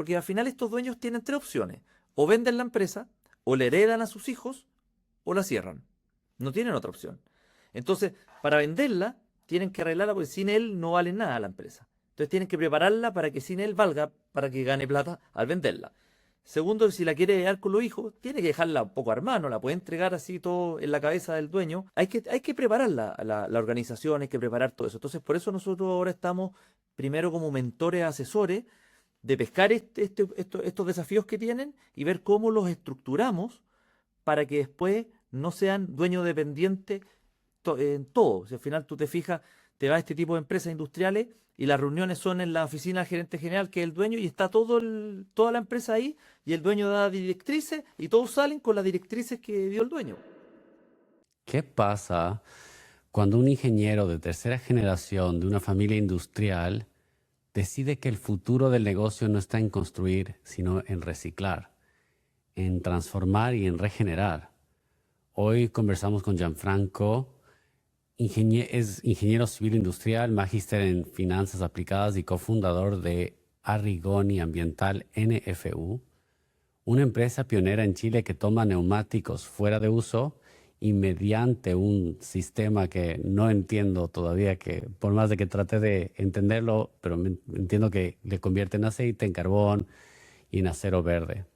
porque al final estos dueños tienen tres opciones. O venden la empresa, o le heredan a sus hijos, o la cierran. No tienen otra opción. Entonces, para venderla, tienen que arreglarla porque sin él no vale nada la empresa. Entonces tienen que prepararla para que sin él valga, para que gane plata al venderla. Segundo, si la quiere llevar con los hijos, tiene que dejarla un poco armada, no la puede entregar así todo en la cabeza del dueño. Hay que preparar la organización, hay que preparar todo eso. Entonces, por eso nosotros ahora estamos primero como mentores, asesores, de pescar estos desafíos que tienen y ver cómo los estructuramos para que después no sean dueños dependientes en todo. Si al final tú te fijas, te vas a este tipo de empresas industriales y las reuniones son en la oficina del gerente general, que es el dueño, y está toda la empresa ahí, y el dueño da directrices y todos salen con las directrices que dio el dueño. ¿Qué pasa cuando un ingeniero de tercera generación de una familia industrial decide que el futuro del negocio no está en construir, sino en reciclar, en transformar y en regenerar? Hoy conversamos con Gianfranco. Es ingeniero civil industrial, magíster en finanzas aplicadas y cofundador de Arrigoni Ambiental NFU, una empresa pionera en Chile que toma neumáticos fuera de uso y mediante un sistema que no entiendo todavía, que por más de que trate de entenderlo, pero entiendo que le convierte en aceite, en carbón y en acero verde.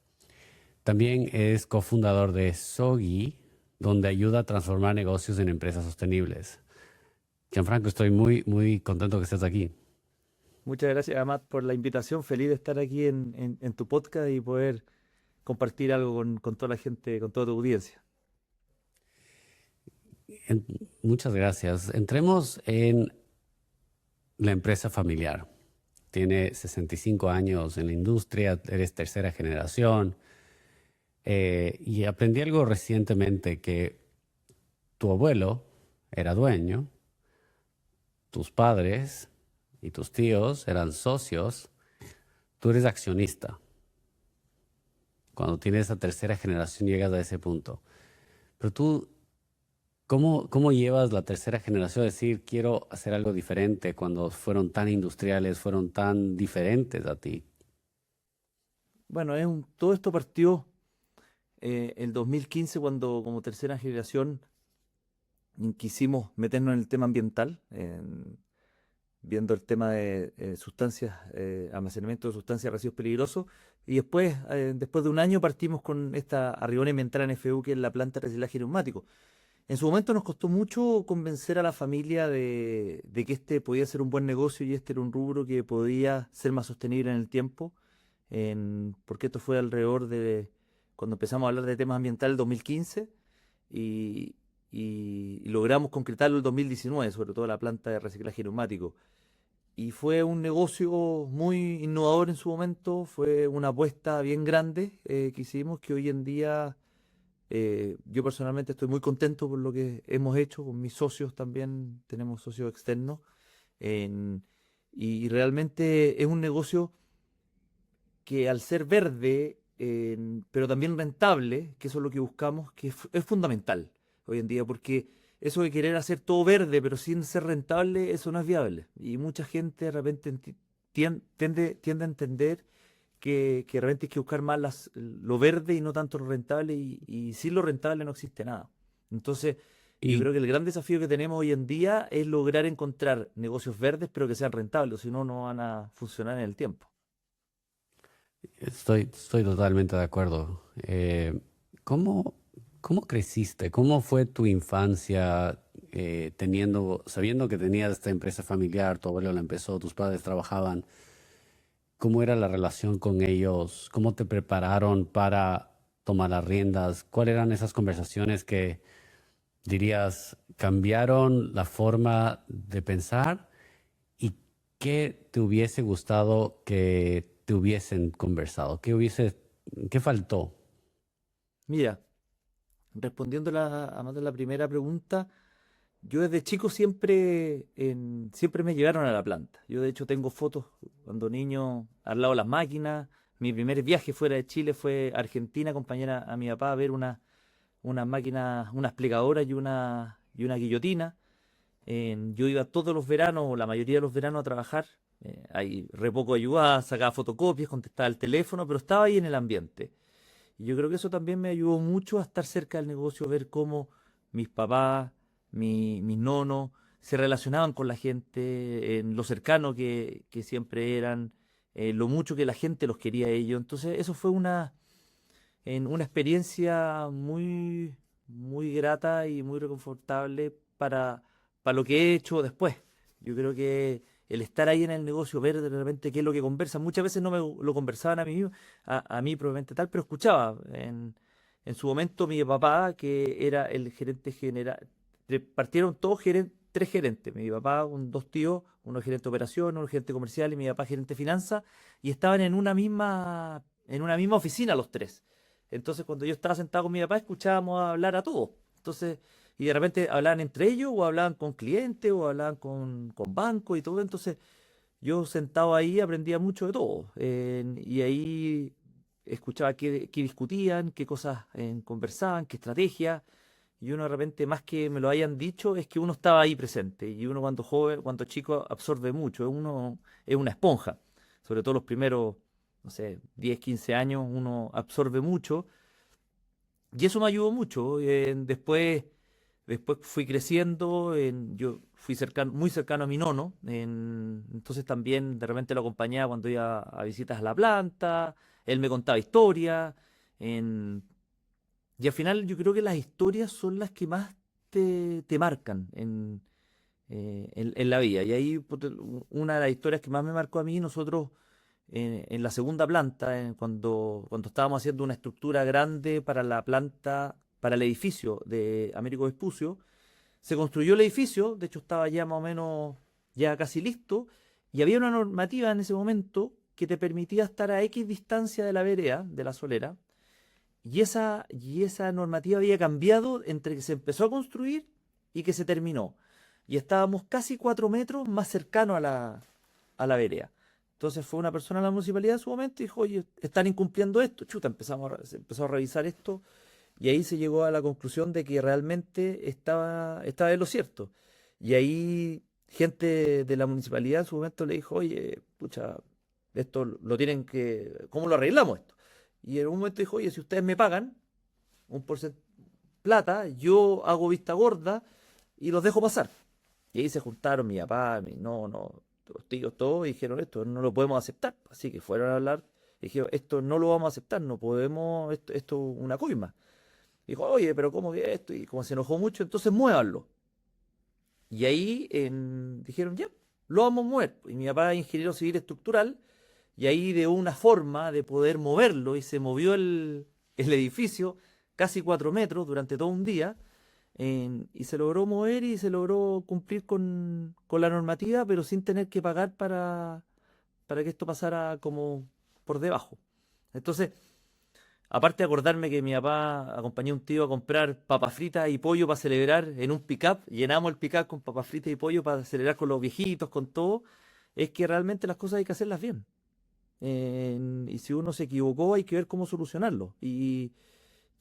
También es cofundador de Sogi, donde ayuda a transformar negocios en empresas sostenibles. Gianfranco, estoy muy contento que estés aquí. Muchas gracias, Amat, por la invitación. Feliz de estar aquí en tu podcast y poder compartir algo con toda la gente, con toda tu audiencia. En- Muchas gracias. Entremos en la empresa familiar. Tiene 65 años en la industria, eres tercera generación. Y aprendí algo recientemente, que tu abuelo era dueño, tus padres y tus tíos eran socios, tú eres accionista. Cuando tienes esa tercera generación llegas a ese punto. Pero tú, ¿cómo llevas la tercera generación a decir quiero hacer algo diferente cuando fueron tan industriales, fueron tan diferentes a ti? Bueno, todo esto partió el 2015 cuando como tercera generación quisimos meternos en el tema ambiental, viendo el tema de sustancias, almacenamiento de sustancias, residuos peligrosos. Y después de un año partimos con esta Arrigoni Ambiental NFU, que es la planta de reciclaje neumático. En su momento nos costó mucho convencer a la familia de que este podía ser un buen negocio y este era un rubro que podía ser más sostenible en el tiempo, porque esto fue alrededor de cuando empezamos a hablar de temas ambientales el 2015 y, y logramos concretarlo el 2019, sobre todo la planta de reciclaje neumático. Y fue un negocio muy innovador en su momento, fue una apuesta bien grande que hicimos, que hoy en día yo personalmente estoy muy contento por lo que hemos hecho con mis socios también, tenemos socios externos, en- y realmente es un negocio que al ser verde, pero también rentable, que eso es lo que buscamos, que es fundamental hoy en día, porque eso de querer hacer todo verde, pero sin ser rentable, eso no es viable. Y mucha gente de repente tiende a entender que de repente hay que buscar más lo verde y no tanto lo rentable, y sin lo rentable no existe nada. Entonces, yo Y creo que el gran desafío que tenemos hoy en día es lograr encontrar negocios verdes, pero que sean rentables, si no, no van a funcionar en el tiempo. estoy totalmente de acuerdo. ¿Cómo, cómo creciste? ¿Cómo fue tu infancia sabiendo que tenías esta empresa familiar, tu abuelo la empezó, tus padres trabajaban? ¿Cómo era la relación con ellos? ¿Cómo te prepararon para tomar las riendas? ¿Cuáles eran esas conversaciones que dirías cambiaron la forma de pensar? ¿Y qué te hubiese gustado que te hubiesen conversado? ¿Qué faltó? Mira, respondiendo a más de la primera pregunta, yo desde chico siempre me llevaron a la planta. Yo de hecho tengo fotos cuando niño al lado de las máquinas. Mi primer viaje fuera de Chile fue a Argentina, acompañar a mi papá a ver unas máquinas, unas plegadoras y una guillotina. Yo iba todos los veranos, o la mayoría de los veranos, a trabajar ahí re poco ayudaba, sacaba fotocopias, contestaba el teléfono, pero estaba ahí en el ambiente. Y yo creo que eso también me ayudó mucho a estar cerca del negocio, ver cómo mis papás, mis nonos se relacionaban con la gente, en lo cercano que siempre eran, lo mucho que la gente los quería a ellos. Entonces, eso fue una experiencia muy, muy grata y muy reconfortable para lo que he hecho después. Yo creo que el estar ahí en el negocio, ver de repente qué es lo que conversan, muchas veces no me lo conversaban a mí propiamente tal, pero escuchaba. En su momento mi papá, que era el gerente general, partieron todos tres gerentes, mi papá con dos tíos, uno gerente de operación, uno gerente comercial y mi papá gerente de finanzas, y estaban en una misma oficina los tres. Entonces, cuando yo estaba sentado con mi papá, escuchábamos hablar a todos. Entonces, y de repente hablaban entre ellos, o hablaban con clientes, o hablaban con bancos y todo. Entonces, yo sentado ahí aprendía mucho de todo. Y ahí escuchaba qué discutían, qué cosas conversaban, qué estrategias. Y uno de repente, más que me lo hayan dicho, es que uno estaba ahí presente. Y uno cuando joven, cuando chico, absorbe mucho. Uno es una esponja. Sobre todo los primeros, no sé, 10 15 años, uno absorbe mucho. Y eso me ayudó mucho. Después fui creciendo, yo fui muy cercano a mi nono, entonces también de repente lo acompañaba cuando iba a visitas a la planta, él me contaba historias, en- y al final yo creo que las historias son las que más te marcan en la vida. Y ahí una de las historias que más me marcó a mí, nosotros en la segunda planta, cuando estábamos haciendo una estructura grande para la planta, para el edificio de Américo Vespucio, se construyó el edificio, de hecho estaba ya más o menos ya casi listo, y había una normativa en ese momento que te permitía estar a X distancia de la vereda, de la solera, y esa normativa había cambiado entre que se empezó a construir y que se terminó. Y estábamos casi 4 metros más cercanos a la vereda. Entonces fue una persona de la municipalidad en su momento y dijo, oye, están incumpliendo esto. Chuta, se empezó a revisar esto y ahí se llegó a la conclusión de que realmente estaba en lo cierto. Y ahí gente de la municipalidad en su momento le dijo, oye, pucha, esto lo tienen que, ¿cómo lo arreglamos esto? Y en un momento dijo, oye, si ustedes me pagan un porcentaje plata, yo hago vista gorda y los dejo pasar. Y ahí se juntaron mi papá, no, los tíos, todos, y dijeron, esto no lo podemos aceptar. Así que fueron a hablar y dijeron, esto no lo vamos a aceptar, no podemos, esto es una coima. Dijo, oye, pero ¿cómo que esto? Y como se enojó mucho, entonces muévanlo. Y ahí dijeron, ya, lo vamos a mover. Y mi papá es ingeniero civil estructural, y ahí de una forma de poder moverlo, y se movió el edificio casi 4 metros durante todo un día, y se logró mover y se logró cumplir con la normativa, pero sin tener que pagar para que esto pasara como por debajo. Entonces, aparte de acordarme que mi papá acompañó a un tío a comprar papas fritas y pollo para celebrar en un pick-up, llenamos el pick-up con papas fritas y pollo para celebrar con los viejitos, con todo, es que realmente las cosas hay que hacerlas bien. Y si uno se equivocó, hay que ver cómo solucionarlo. Y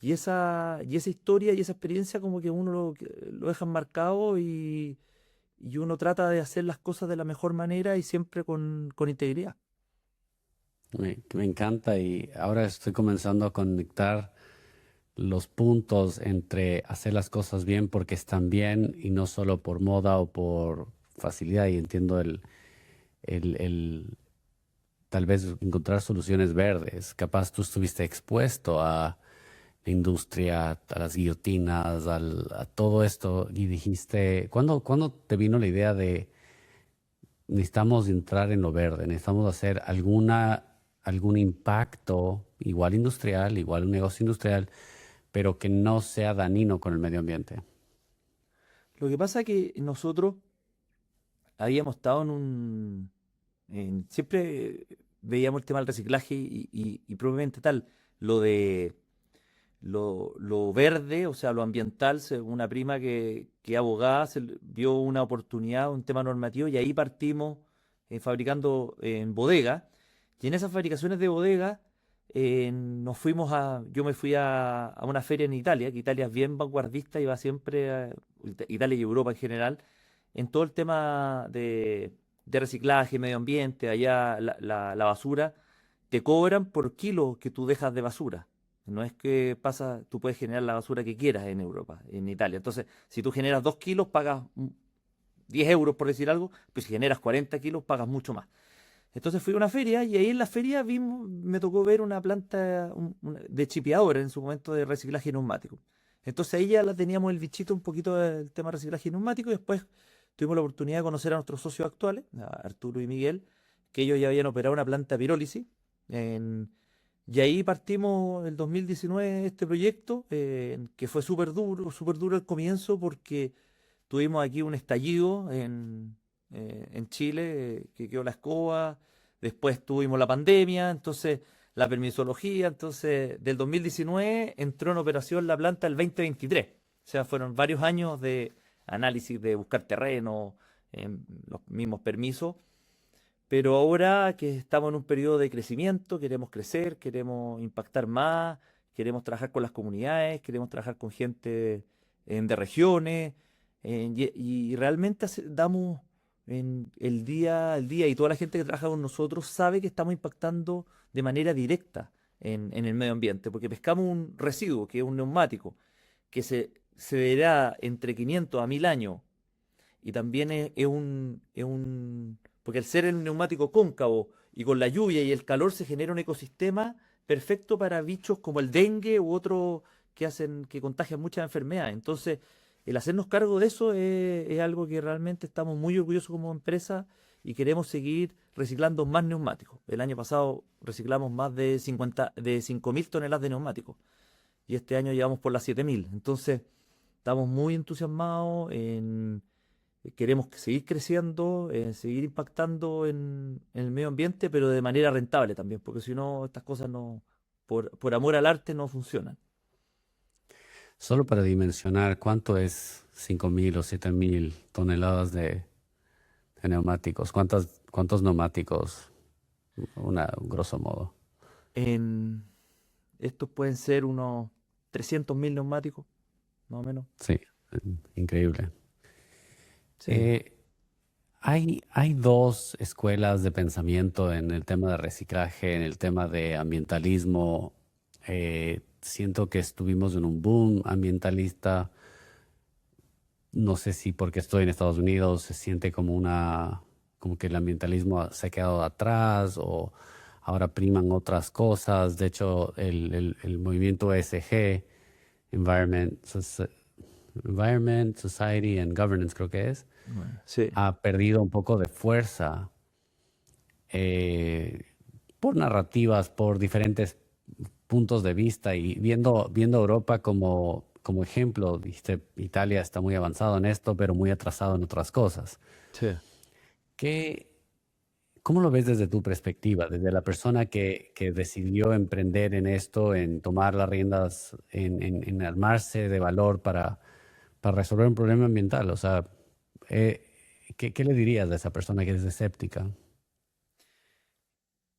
esa historia y esa experiencia como que uno lo dejan marcado y uno trata de hacer las cosas de la mejor manera y siempre con integridad. Me encanta y ahora estoy comenzando a conectar los puntos entre hacer las cosas bien porque están bien y no solo por moda o por facilidad. Y entiendo el tal vez encontrar soluciones verdes. Capaz tú estuviste expuesto a la industria, a las guillotinas, a todo esto y dijiste, ¿cuándo te vino la idea de necesitamos entrar en lo verde, necesitamos hacer algún impacto, igual industrial, igual un negocio industrial, pero que no sea dañino con el medio ambiente? Lo que pasa es que nosotros habíamos estado siempre veíamos el tema del reciclaje y probablemente tal, lo de lo verde, o sea, lo ambiental, una prima que abogada vio una oportunidad, un tema normativo, y ahí partimos fabricando en bodega. Y en esas fabricaciones de bodega yo me fui a una feria en Italia, que Italia es bien vanguardista y va siempre, Italia y Europa en general, en todo el tema de reciclaje, medio ambiente, allá la basura, te cobran por kilo que tú dejas de basura. No es que pasa, tú puedes generar la basura que quieras en Europa, en Italia. Entonces, si tú generas 2 kilos, pagas 10 euros por decir algo, pues si generas 40 kilos, pagas mucho más. Entonces fui a una feria y ahí en la feria me tocó ver una planta de chipeadora en su momento de reciclaje neumático. Entonces ahí ya la teníamos el bichito un poquito del tema de reciclaje neumático y después tuvimos la oportunidad de conocer a nuestros socios actuales, a Arturo y Miguel, que ellos ya habían operado una planta de pirólisis. en- y ahí partimos el 2019 este proyecto, que fue súper duro al comienzo porque tuvimos aquí un estallido en Chile, que quedó la escoba, después tuvimos la pandemia, entonces la permisología, entonces del 2019 entró en operación la planta el 2023. O sea, fueron varios años de análisis, de buscar terreno, los mismos permisos, pero ahora que estamos en un periodo de crecimiento, queremos crecer, queremos impactar más, queremos trabajar con las comunidades, queremos trabajar con gente de regiones, y realmente damos en el día y toda la gente que trabaja con nosotros sabe que estamos impactando de manera directa en el medio ambiente, porque pescamos un residuo que es un neumático que se verá entre 500 a 1000 años y también porque al ser el neumático cóncavo y con la lluvia y el calor se genera un ecosistema perfecto para bichos como el dengue u otros que contagian muchas enfermedades. Entonces, el hacernos cargo de eso es algo que realmente estamos muy orgullosos como empresa y queremos seguir reciclando más neumáticos. El año pasado reciclamos más de 5.000 toneladas de neumáticos y este año llevamos por las 7.000. Entonces, estamos muy entusiasmados queremos seguir creciendo, seguir impactando en el medio ambiente, pero de manera rentable también, porque si no, estas cosas no, por amor al arte no funcionan. Solo para dimensionar, ¿cuánto es 5.000 o 7.000 toneladas de neumáticos? ¿Cuántos neumáticos? Grosso modo. En, Estos pueden ser unos 300.000 neumáticos, más o menos. Sí, increíble. Sí. Eh, hay dos escuelas de pensamiento en el tema de reciclaje, en el tema de ambientalismo. Siento que estuvimos en un boom ambientalista. No sé si porque estoy en Estados Unidos se siente como que el ambientalismo se ha quedado atrás o ahora priman otras cosas. De hecho, el movimiento ESG, Environment, Society and Governance, creo que es, Bueno, sí. ha perdido un poco de fuerza eh, por narrativas, por diferentes puntos de vista y viendo Europa como ejemplo, dijiste, Italia está muy avanzado en esto, pero muy atrasado en otras cosas. Sí. ¿Qué, ¿Cómo lo ves desde tu perspectiva, desde la persona que decidió emprender en esto, en tomar las riendas, en armarse de valor para resolver un problema ambiental? O sea, eh, ¿qué le dirías a esa persona que es escéptica?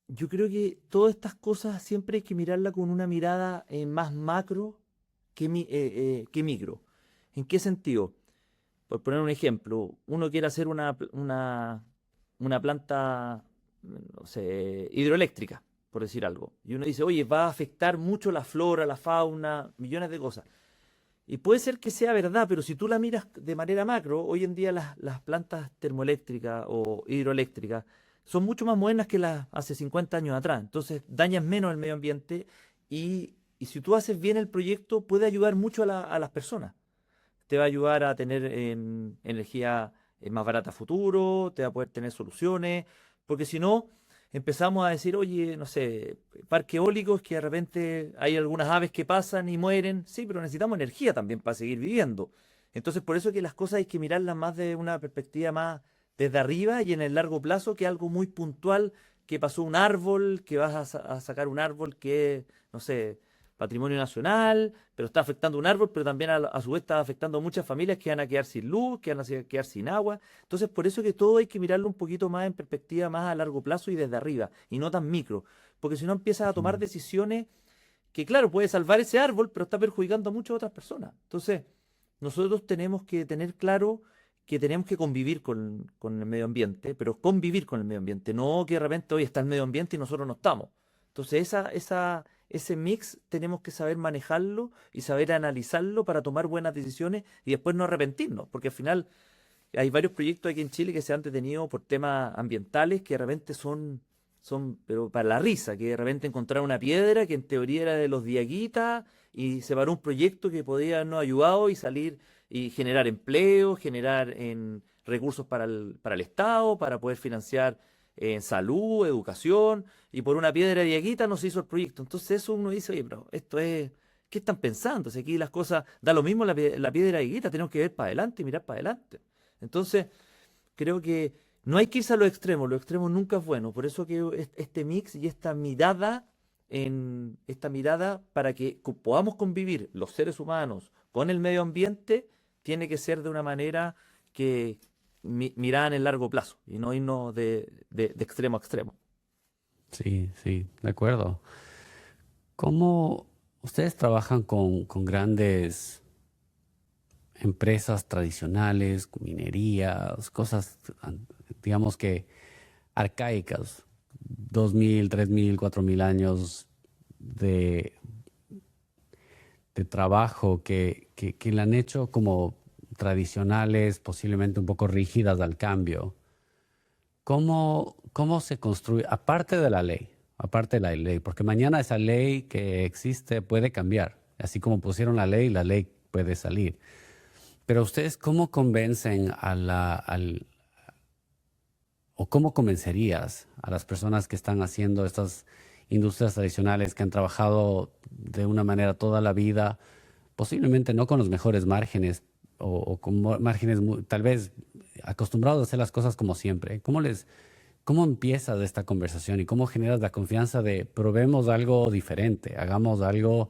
Yo creo que todas estas cosas siempre hay que mirarla con una mirada más macro que micro. ¿En qué sentido? Por poner un ejemplo, uno quiere hacer una planta, no sé, hidroeléctrica, por decir algo. Y uno dice, oye, va a afectar mucho la flora, la fauna, millones de cosas. Y puede ser que sea verdad, pero si tú la miras de manera macro, hoy en día las plantas termoeléctricas o hidroeléctricas son mucho más modernas que las hace 50 años atrás. Entonces dañan menos el medio ambiente y si tú haces bien el proyecto puede ayudar mucho a las personas. Te va a ayudar a tener energía más barata a futuro, te va a poder tener soluciones, porque si no, empezamos a decir, oye, no sé, parques eólicos que de repente hay algunas aves que pasan y mueren, sí, pero necesitamos energía también para seguir viviendo. Entonces, por eso que las cosas hay que mirarlas más de una perspectiva más desde arriba y en el largo plazo que algo muy puntual, que pasó un árbol, que vas a sacar un árbol que es, no sé, patrimonio nacional, pero está afectando un árbol, pero también a su vez está afectando a muchas familias que van a quedar sin luz, que van a quedar sin agua. Entonces, por eso que todo hay que mirarlo un poquito más en perspectiva más a largo plazo y desde arriba, y no tan micro, porque si no empiezas a tomar Ujú. decisiones que, claro, puede salvar ese árbol, pero está perjudicando a muchas otras personas. Entonces, nosotros tenemos que tener claro que tenemos que convivir con el medio ambiente, pero convivir con el medio ambiente, no que de repente hoy está el medio ambiente y nosotros no estamos. Entonces ese mix tenemos que saber manejarlo y saber analizarlo para tomar buenas decisiones y después no arrepentirnos, porque al final hay varios proyectos aquí en Chile que se han detenido por temas ambientales que de repente pero para la risa, que de repente encontraron una piedra que en teoría era de los Diaguitas y se paró un proyecto que podía habernos ayudado y salir y generar empleo, generar recursos para el Estado, para poder financiar salud, educación, y por una piedra de Diaguita no se hizo el proyecto. Entonces eso uno dice, oye, pero esto es, ¿qué están pensando? Si aquí las cosas, da lo mismo la piedra de Diaguita, tenemos que ver para adelante y mirar para adelante. Entonces, creo que no hay que irse a los extremos nunca es bueno. Por eso que este mix y esta mirada para que podamos convivir los seres humanos con el medio ambiente, tiene que ser de una manera que mirada en el largo plazo y no irnos de extremo a extremo. Sí, sí, de acuerdo. ¿Cómo ustedes trabajan con grandes empresas tradicionales, con minerías, cosas, digamos que arcaicas, 2000, 3000, 4000 años de, de trabajo que la han hecho como tradicionales, posiblemente un poco rígidas al cambio? ¿Cómo se construye, aparte de la ley, porque mañana esa ley que existe puede cambiar, así como pusieron la ley puede salir. Pero ustedes, ¿cómo convencen o cómo convencerías a las personas que están haciendo estas industrias tradicionales que han trabajado de una manera toda la vida, posiblemente no con los mejores márgenes o con márgenes tal vez acostumbrados a hacer las cosas como siempre? ¿Cómo empiezas esta conversación y cómo generas la confianza de probemos algo diferente, hagamos algo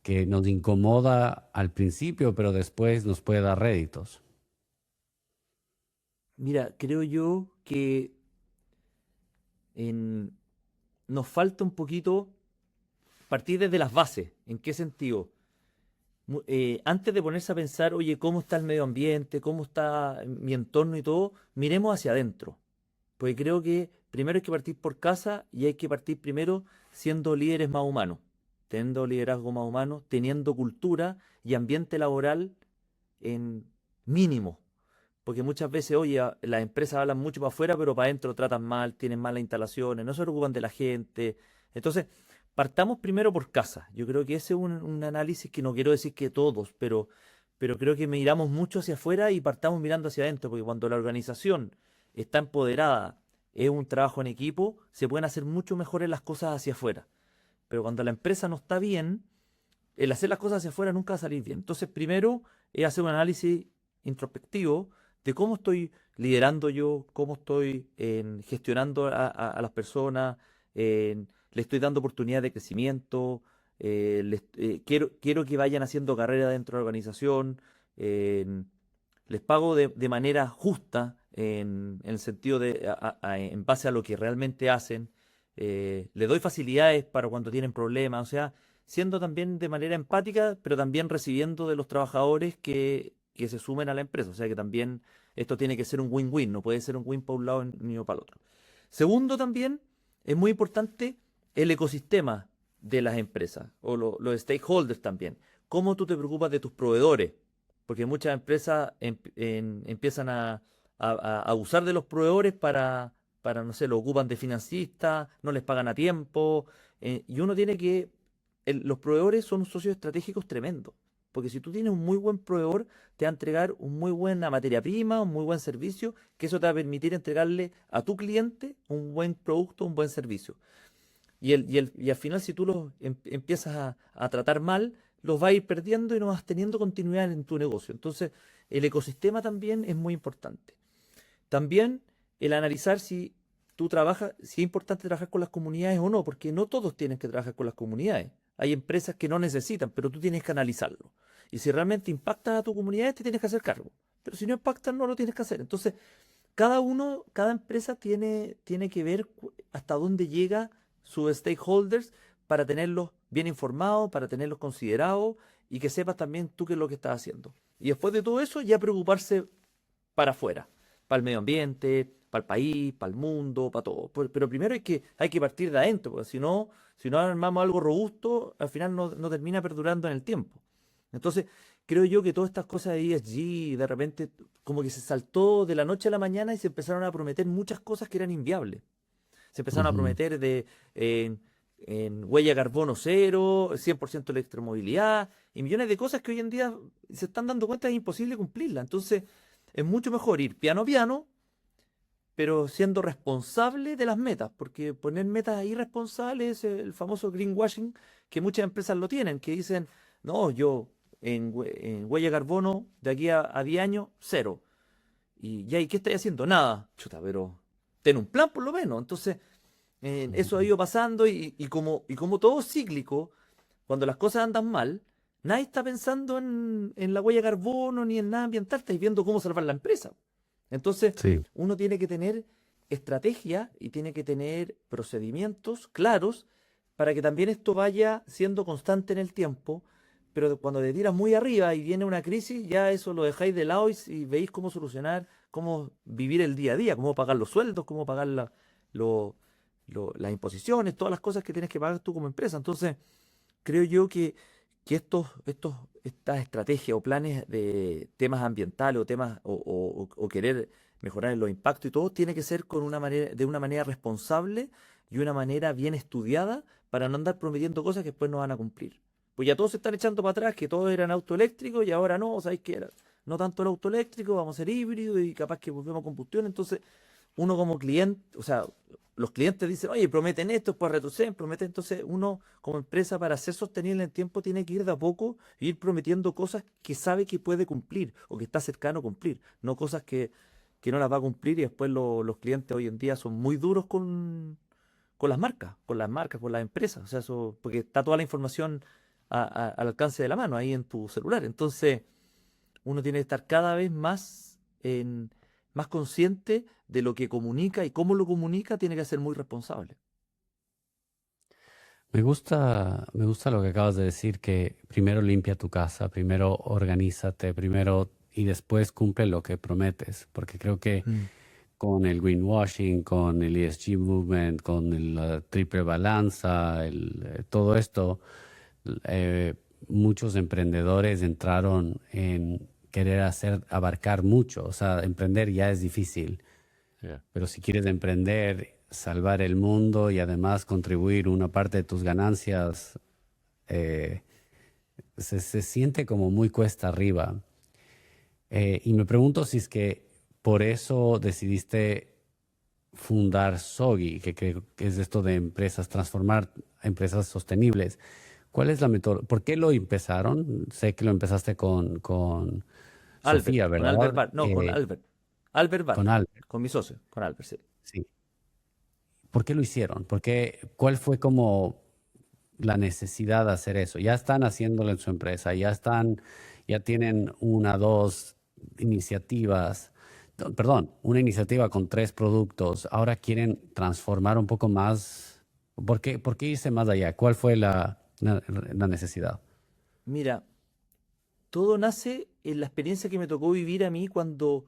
que nos incomoda al principio, pero después nos puede dar réditos? Mira, creo yo que en- nos falta un poquito partir desde las bases. ¿En qué sentido? Antes de ponerse a pensar, oye, ¿cómo está el medio ambiente? ¿Cómo está mi entorno y todo? Miremos hacia adentro. Porque creo que primero hay que partir por casa y hay que partir primero siendo líderes más humanos, teniendo liderazgo más humano, teniendo cultura y ambiente laboral en mínimo. Porque muchas veces, oye, las empresas hablan mucho para afuera, pero para adentro tratan mal, tienen malas instalaciones, no se preocupan de la gente. Entonces, partamos primero por casa. Yo creo que ese es un análisis que no quiero decir que todos, pero creo que miramos mucho hacia afuera y partamos mirando hacia adentro, porque cuando la organización está empoderada, es un trabajo en equipo, se pueden hacer mucho mejores las cosas hacia afuera. Pero cuando la empresa no está bien, el hacer las cosas hacia afuera nunca va a salir bien. Entonces, primero es hacer un análisis introspectivo de cómo estoy liderando yo, cómo estoy gestionando a las personas, le estoy dando oportunidades de crecimiento, quiero que vayan haciendo carrera dentro de la organización, en- les pago de manera justa en el sentido en base a lo que realmente hacen, les doy facilidades para cuando tienen problemas, o sea, siendo también de manera empática, pero también recibiendo de los trabajadores que se sumen a la empresa. O sea que también esto tiene que ser un win-win, no puede ser un win para un lado ni para el otro. Segundo, también es muy importante el ecosistema de las empresas o los stakeholders también. Cómo tú te preocupas de tus proveedores, porque muchas empresas empiezan a abusar de los proveedores no sé, lo ocupan de financistas, no les pagan a tiempo, y uno tiene que los proveedores son socios estratégicos tremendos. Porque si tú tienes un muy buen proveedor, te va a entregar una muy buena materia prima, un muy buen servicio, que eso te va a permitir entregarle a tu cliente un buen producto, un buen servicio. Y al final, si tú los empiezas a tratar mal, los vas a ir perdiendo y no vas teniendo continuidad en tu negocio. Entonces, el ecosistema también es muy importante. También el analizar si tú trabajas, si es importante trabajar con las comunidades o no, porque no todos tienen que trabajar con las comunidades. Hay empresas que no necesitan, pero tú tienes que analizarlo. Y si realmente impacta a tu comunidad, te tienes que hacer cargo. Pero si no impactan, no lo tienes que hacer. Entonces, cada empresa tiene que ver hasta dónde llega sus stakeholders para tenerlos bien informados, para tenerlos considerados y que sepas también tú qué es lo que estás haciendo. Y después de todo eso, ya preocuparse para afuera, para el medio ambiente, para el país, para el mundo, para todo. Pero primero hay que partir de adentro, porque si no armamos algo robusto, al final no termina perdurando en el tiempo. Entonces, creo yo que todas estas cosas de ESG, de repente, como que se saltó de la noche a la mañana y se empezaron a prometer muchas cosas que eran inviables. Se empezaron a Ujú. prometer en huella de carbono cero, 100% electromovilidad y millones de cosas que hoy en día se están dando cuenta que es imposible cumplirla. Entonces, es mucho mejor ir piano a piano, pero siendo responsable de las metas, porque poner metas irresponsables es el famoso greenwashing que muchas empresas lo tienen, que dicen, no, yo en huella de carbono de aquí a 10 años, cero. Y ya, ¿y qué estáis haciendo? Nada. Chuta, pero ten un plan por lo menos. Entonces, eso ha Ujú. ido pasando y como todo es cíclico, cuando las cosas andan mal, nadie está pensando en la huella de carbono ni en nada ambiental, estáis viendo cómo salvar la empresa. Entonces, Sí. uno tiene que tener estrategia y tiene que tener procedimientos claros para que también esto vaya siendo constante en el tiempo, pero cuando te tiras muy arriba y viene una crisis, ya eso lo dejáis de lado y veis cómo solucionar, cómo vivir el día a día, cómo pagar los sueldos, cómo pagar lo- las imposiciones, todas las cosas que tienes que pagar tú como empresa. Entonces, creo yo que estas estrategias o planes de temas ambientales o temas o querer mejorar los impactos y todo, tiene que ser de una manera responsable y una manera bien estudiada para no andar prometiendo cosas que después no van a cumplir. Pues ya todos se están echando para atrás, que todos eran auto eléctricos y ahora no, ¿sabéis qué era? No tanto el auto eléctrico, vamos a ser híbrido y capaz que volvemos a combustión. Entonces, uno como cliente, o sea, los clientes dicen, oye, prometen esto, después retroceden, prometen. Entonces, uno como empresa, para ser sostenible en el tiempo, tiene que ir de a poco e ir prometiendo cosas que sabe que puede cumplir o que está cercano a cumplir, no cosas que no las va a cumplir y después los clientes hoy en día son muy duros con las empresas. O sea, eso, porque está toda la información al alcance de la mano, ahí en tu celular. Entonces, uno tiene que estar cada vez más consciente de lo que comunica y cómo lo comunica, tiene que ser muy responsable. Me gusta lo que acabas de decir, que primero limpia tu casa, primero organízate, primero y después cumple lo que prometes, porque creo que Mm. con el greenwashing, con el ESG movement, con la triple balanza, todo esto, eh, muchos emprendedores entraron en querer abarcar mucho. O sea, emprender ya es difícil, pero si quieres emprender, salvar el mundo y además contribuir una parte de tus ganancias, eh, se siente como muy cuesta arriba. Y me pregunto si es que por eso decidiste fundar Sogi, que creo que es esto de empresas, transformar empresas sostenibles. ¿Cuál es la metodología? ¿Por qué lo empezaron? Sé que lo empezaste con Sofía, Con Albert ¿verdad? Bar, no, con Albert. Albert Con Barrios, Albert, con mi socio, con Albert, sí. sí. ¿Por qué lo hicieron? ¿Cuál fue como la necesidad de hacer eso? Ya están haciéndolo en su empresa, ya tienen una, dos iniciativas, no, perdón, una iniciativa con tres productos. Ahora quieren transformar un poco más. ¿Por qué irse más allá? ¿Cuál fue la necesidad? Mira, todo nace en la experiencia que me tocó vivir a mí cuando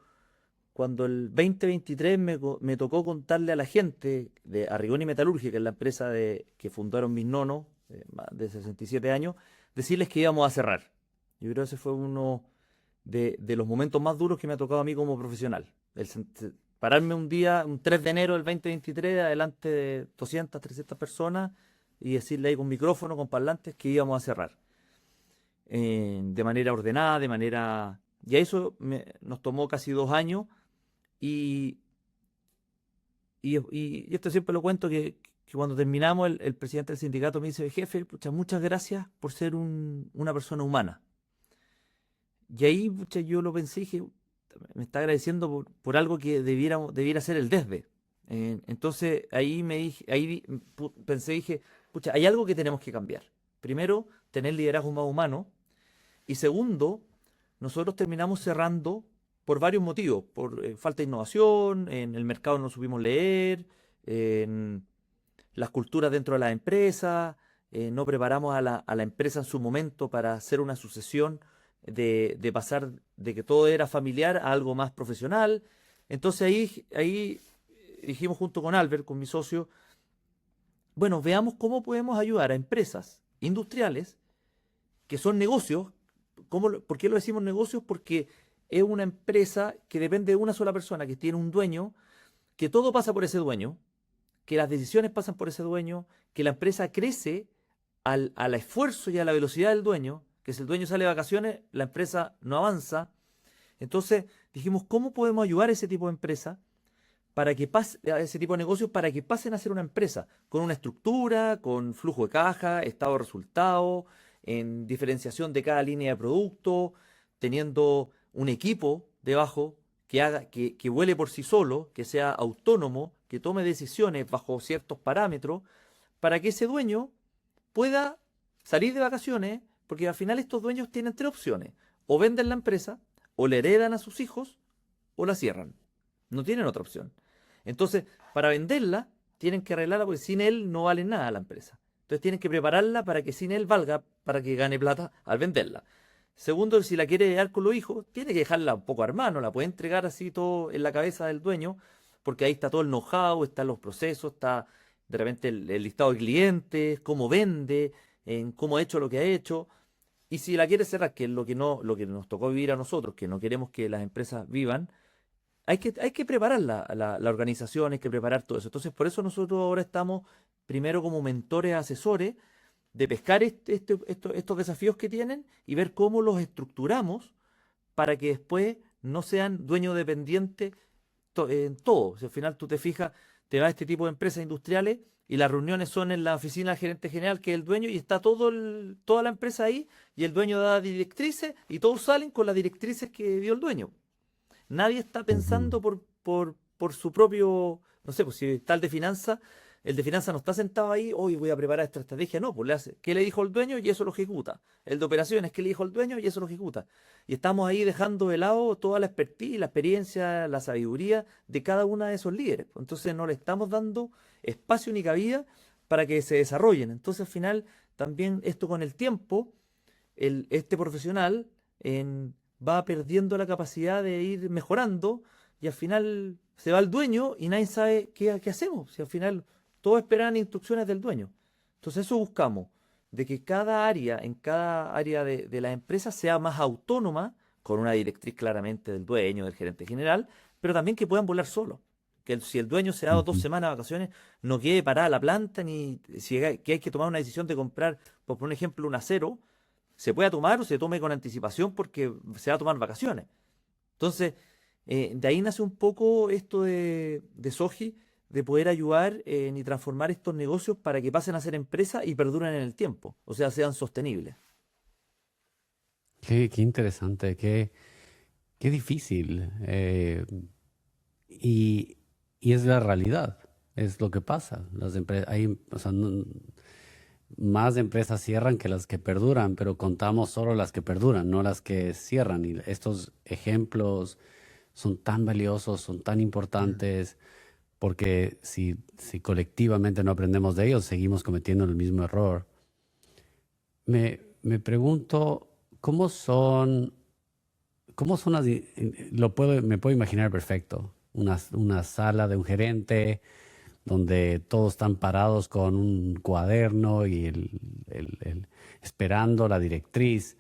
el 2023 me tocó contarle a la gente de Arrigoni Metalurgia, que es la empresa que fundaron mis nonos, más de 67 años, decirles que íbamos a cerrar. Yo creo que ese fue uno de los momentos más duros que me ha tocado a mí como profesional. Pararme un día, un 3 de enero del 2023, adelante de 200, 300 personas y decirle ahí con micrófono, con parlantes, que íbamos a cerrar. De manera ordenada, de manera... Y a eso nos tomó casi 2 años y, y esto siempre lo cuento, que cuando terminamos, el presidente del sindicato me dice, jefe, pucha, muchas gracias por ser una persona humana. Y ahí, pucha, yo lo pensé y dije, me está agradeciendo por algo que debiera ser el desde. Entonces ahí me dije, pensé, dije, pucha, hay algo que tenemos que cambiar. Primero, tener liderazgo más humano. Y segundo, nosotros terminamos cerrando por varios motivos, por falta de innovación, en el mercado no supimos leer, en las culturas dentro de las empresas, no preparamos a la empresa en su momento para hacer una sucesión de pasar de que todo era familiar a algo más profesional. Entonces ahí dijimos junto con Albert, con mi socio, bueno, veamos cómo podemos ayudar a empresas industriales que son negocios. ¿Por qué lo decimos negocios? Porque es una empresa que depende de una sola persona, que tiene un dueño, que todo pasa por ese dueño, que las decisiones pasan por ese dueño, que la empresa crece al esfuerzo y a la velocidad del dueño, que si el dueño sale de vacaciones, la empresa no avanza. Entonces dijimos, ¿cómo podemos ayudar a ese tipo de empresa para que pase, a ese tipo de negocios para que pasen a ser una empresa con una estructura, con flujo de caja, estado de resultados, en diferenciación de cada línea de producto, teniendo un equipo debajo que vuele por sí solo, que sea autónomo, que tome decisiones bajo ciertos parámetros, para que ese dueño pueda salir de vacaciones, porque al final estos dueños tienen tres opciones: o venden la empresa, o le heredan a sus hijos, o la cierran. No tienen otra opción. Entonces, para venderla, tienen que arreglarla porque sin él no vale nada la empresa. Entonces tienen que prepararla para que sin él valga, para que gane plata al venderla. Segundo, si la quiere llevar con los hijos, tiene que dejarla un poco armada, no la puede entregar así todo en la cabeza del dueño, porque ahí está todo el know-how, están los procesos, está de repente el listado de clientes, cómo vende, en cómo ha hecho lo que ha hecho. Y si la quiere cerrar, que es lo que no, lo que nos tocó vivir a nosotros, que no queremos que las empresas vivan, hay que preparar la organización, hay que preparar todo eso. Entonces, por eso nosotros ahora estamos primero como mentores, asesores, de pescar estos desafíos que tienen y ver cómo los estructuramos para que después no sean dueños dependientes en todo. Si al final tú te fijas, te vas a este tipo de empresas industriales y las reuniones son en la oficina del gerente general, que es el dueño, y está toda la empresa ahí, y el dueño da directrices y todos salen con las directrices que dio el dueño. Nadie está Ujú. pensando por su propio, no sé, pues si está el de finanzas no está sentado ahí, hoy voy a preparar esta estrategia, no, pues le hace, ¿qué le dijo el dueño? Y eso lo ejecuta. El de operaciones, ¿qué le dijo el dueño? Y eso lo ejecuta. Y estamos ahí dejando de lado toda la expertise, la experiencia, la sabiduría de cada uno de esos líderes. Entonces no le estamos dando espacio ni cabida para que se desarrollen. Entonces al final también esto con el tiempo este profesional va perdiendo la capacidad de ir mejorando y al final se va el dueño y nadie sabe qué hacemos. Si al final todos esperan instrucciones del dueño. Entonces eso buscamos, de que en cada área de la empresa sea más autónoma, con una directriz claramente del dueño, del gerente general, pero también que puedan volar solos. Si el dueño se ha dado dos Ujú. semanas de vacaciones, no quede parada la planta, ni si que hay que tomar una decisión de comprar, por poner un ejemplo, un acero, se pueda tomar o se tome con anticipación porque se va a tomar vacaciones. Entonces, de ahí nace un poco esto de Soji, de poder ayudar y transformar estos negocios para que pasen a ser empresas y perduren en el tiempo, o sea, sean sostenibles. Qué interesante, qué difícil. Y, y es la realidad, es lo que pasa. Las empresas, hay, o sea, más empresas cierran que las que perduran, pero contamos solo las que perduran, no las que cierran. Y estos ejemplos son tan valiosos, son tan importantes, porque si colectivamente no aprendemos de ellos, seguimos cometiendo el mismo error. Me pregunto, cómo son me puedo imaginar perfecto, una sala de un gerente donde todos están parados con un cuaderno y esperando la directriz.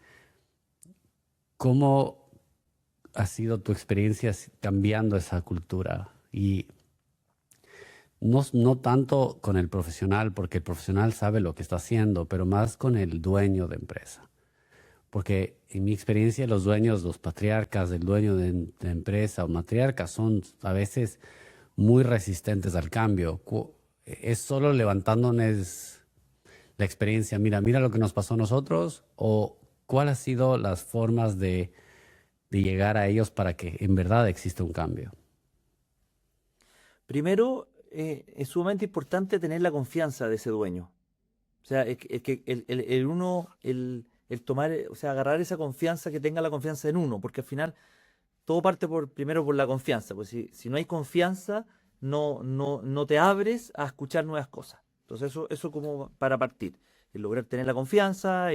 ¿Cómo ha sido tu experiencia cambiando esa cultura? Y no tanto con el profesional, porque el profesional sabe lo que está haciendo, pero más con el dueño de empresa. Porque en mi experiencia los dueños, los patriarcas, el dueño de empresa o matriarca son a veces muy resistentes al cambio. ¿Es solo levantándoles la experiencia? Mira lo que nos pasó a nosotros, o cuál ha sido las formas de llegar a ellos para que en verdad exista un cambio. Primero, es sumamente importante tener la confianza de ese dueño. O sea, el uno, el tomar, o sea, agarrar esa confianza, que tenga la confianza en uno, porque al final todo parte primero por la confianza. Pues si no hay confianza, no te abres a escuchar nuevas cosas. Entonces eso como para partir. El lograr tener la confianza,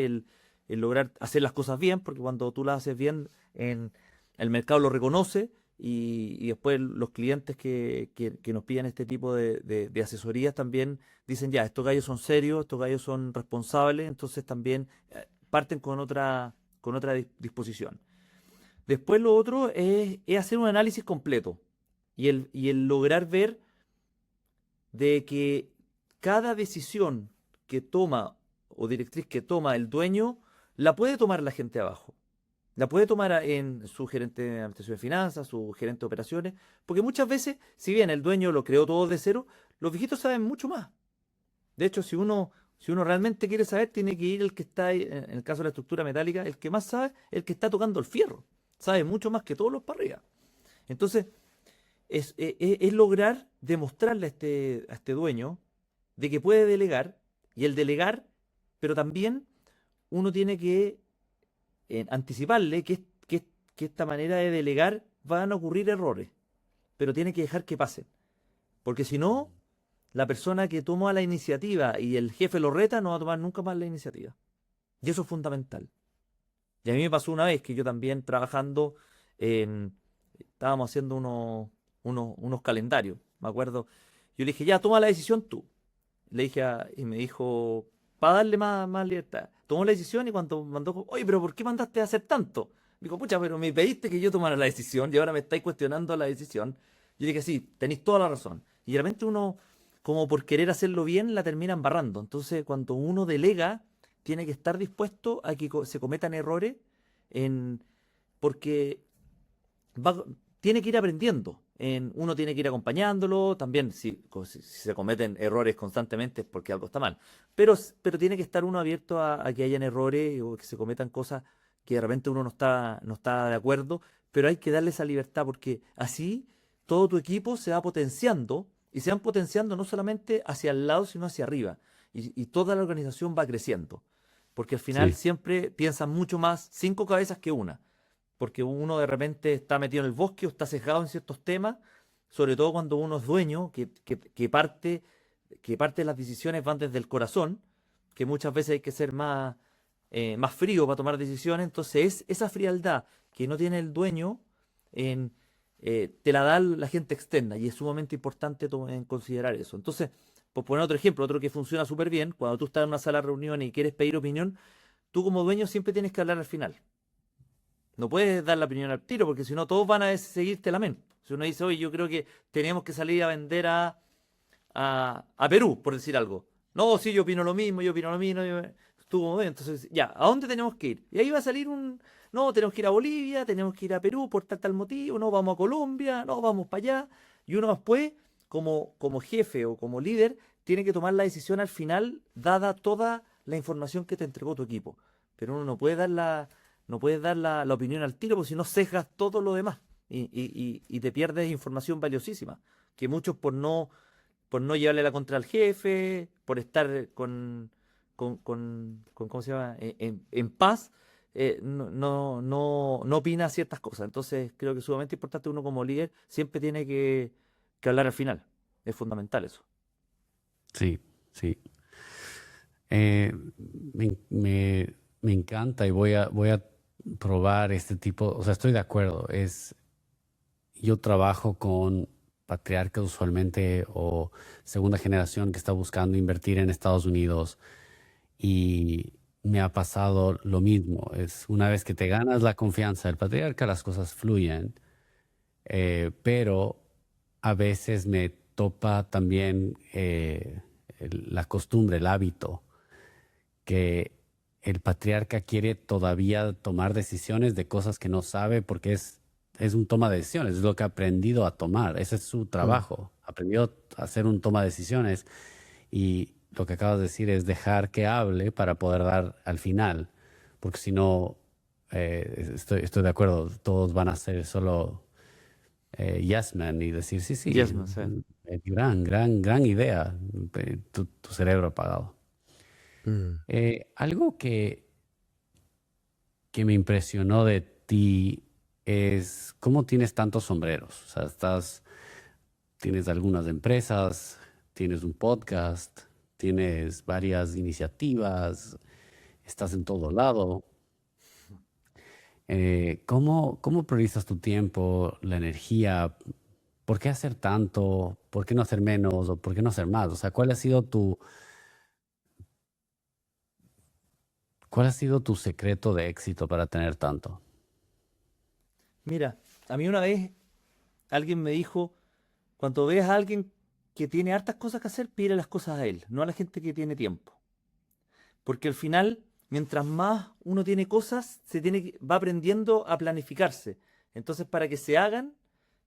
el lograr hacer las cosas bien, porque cuando tú las haces bien, el mercado lo reconoce y después los clientes que nos piden este tipo de asesorías también dicen, ya, estos gallos son serios, estos gallos son responsables, entonces también parten con otra disposición. Después lo otro es hacer un análisis completo y el lograr ver de que cada decisión que toma o directriz que toma el dueño la puede tomar la gente abajo. La puede tomar en su gerente de administración de finanzas, su gerente de operaciones, porque muchas veces, si bien el dueño lo creó todo de cero, los viejitos saben mucho más. De hecho, si uno realmente quiere saber, tiene que ir el que está, en el caso de la estructura metálica, el que más sabe, el que está tocando el fierro. Sabe mucho más que todos los para arriba. Entonces, es lograr demostrarle a este dueño de que puede delegar, y el delegar, pero también uno tiene que anticiparle que esta manera de delegar van a ocurrir errores, pero tiene que dejar que pasen, porque si no, la persona que toma la iniciativa y el jefe lo reta no va a tomar nunca más la iniciativa. Y eso es fundamental. Y a mí me pasó una vez que yo también trabajando, en, estábamos haciendo unos calendarios, me acuerdo. Yo le dije, ya, toma la decisión tú. Le dije, y me dijo, para darle más libertad. Tomó la decisión y cuando mandó, oye, pero ¿por qué mandaste a hacer tanto? Me dijo, pucha, pero me pediste que yo tomara la decisión y ahora me estáis cuestionando la decisión. Yo dije, sí, tenéis toda la razón. Y realmente uno, como por querer hacerlo bien, la termina embarrando. Entonces, cuando uno delega, tiene que estar dispuesto a que se cometan errores en, porque va- tiene que ir aprendiendo. Uno tiene que ir acompañándolo, también si se cometen errores constantemente es porque algo está mal. Pero tiene que estar uno abierto a que hayan errores o que se cometan cosas que de repente uno no está de acuerdo, pero hay que darle esa libertad porque así todo tu equipo se va potenciando y se van potenciando no solamente hacia el lado, sino hacia arriba. Y toda la organización va creciendo, porque al final Sí, siempre piensan mucho más cinco cabezas que una porque uno de repente está metido en el bosque o está sesgado en ciertos temas, sobre todo cuando uno es dueño, que parte de las decisiones van desde el corazón, que muchas veces hay que ser más frío para tomar decisiones, entonces esa frialdad que no tiene el dueño, en, te la da la gente externa y es sumamente importante en considerar eso. Entonces, por poner otro ejemplo, otro que funciona súper bien, cuando tú estás en una sala de reunión y quieres pedir opinión, tú como dueño siempre tienes que hablar al final. No puedes dar la opinión al tiro porque si no todos van a seguirte la mente. Si uno dice, oye, yo creo que tenemos que salir a vender a Perú, por decir algo. No, sí, yo opino lo mismo, yo opino lo mismo. Tú como ves, entonces, ya, ¿a dónde tenemos que ir? Y ahí va a salir no, tenemos que ir a Bolivia, tenemos que ir a Perú por tal motivo, no, vamos a Colombia, no, vamos para allá. Y uno después, como jefe o como líder, tiene que tomar la decisión al final, dada toda la información que te entregó tu equipo. Pero uno no puede dar la opinión al tiro, porque si no sesgas todo lo demás y te pierdes información valiosísima, que muchos por no llevarle la contra al jefe, por estar ¿cómo se llama? En paz, no opina ciertas cosas. Entonces creo que es sumamente importante uno como líder siempre tiene que hablar al final. Es fundamental eso. sí, sí. Eh, me encanta y voy a probar este tipo, o sea, estoy de acuerdo. Yo trabajo con patriarcas usualmente o segunda generación que está buscando invertir en Estados Unidos y me ha pasado lo mismo. Es una vez que te ganas la confianza del patriarca, las cosas fluyen, pero a veces me topa también la costumbre, el hábito que el patriarca quiere todavía tomar decisiones de cosas que no sabe porque es un toma de decisiones, es lo que ha aprendido a tomar, ese es su Mm. trabajo, aprendió a hacer un toma de decisiones y lo que acabas de decir es dejar que hable para poder dar al final, porque si no, estoy de acuerdo, todos van a ser solo yes man y decir sí, sí, Yes, man, sí. gran idea, tu cerebro apagado. Mm. Algo que me impresionó de ti es cómo tienes tantos sombreros. O sea, tienes algunas empresas, tienes un podcast, tienes varias iniciativas, estás en todo lado. ¿Cómo priorizas tu tiempo, la energía? ¿Por qué hacer tanto? ¿Por qué no hacer menos? ¿O por qué no hacer más? O sea, cuál ha sido tu secreto de éxito para tener tanto? Mira, a mí una vez alguien me dijo, cuando veas a alguien que tiene hartas cosas que hacer, pide las cosas a él, no a la gente que tiene tiempo. Porque al final, mientras más uno tiene cosas, va aprendiendo a planificarse. Entonces, para que se hagan,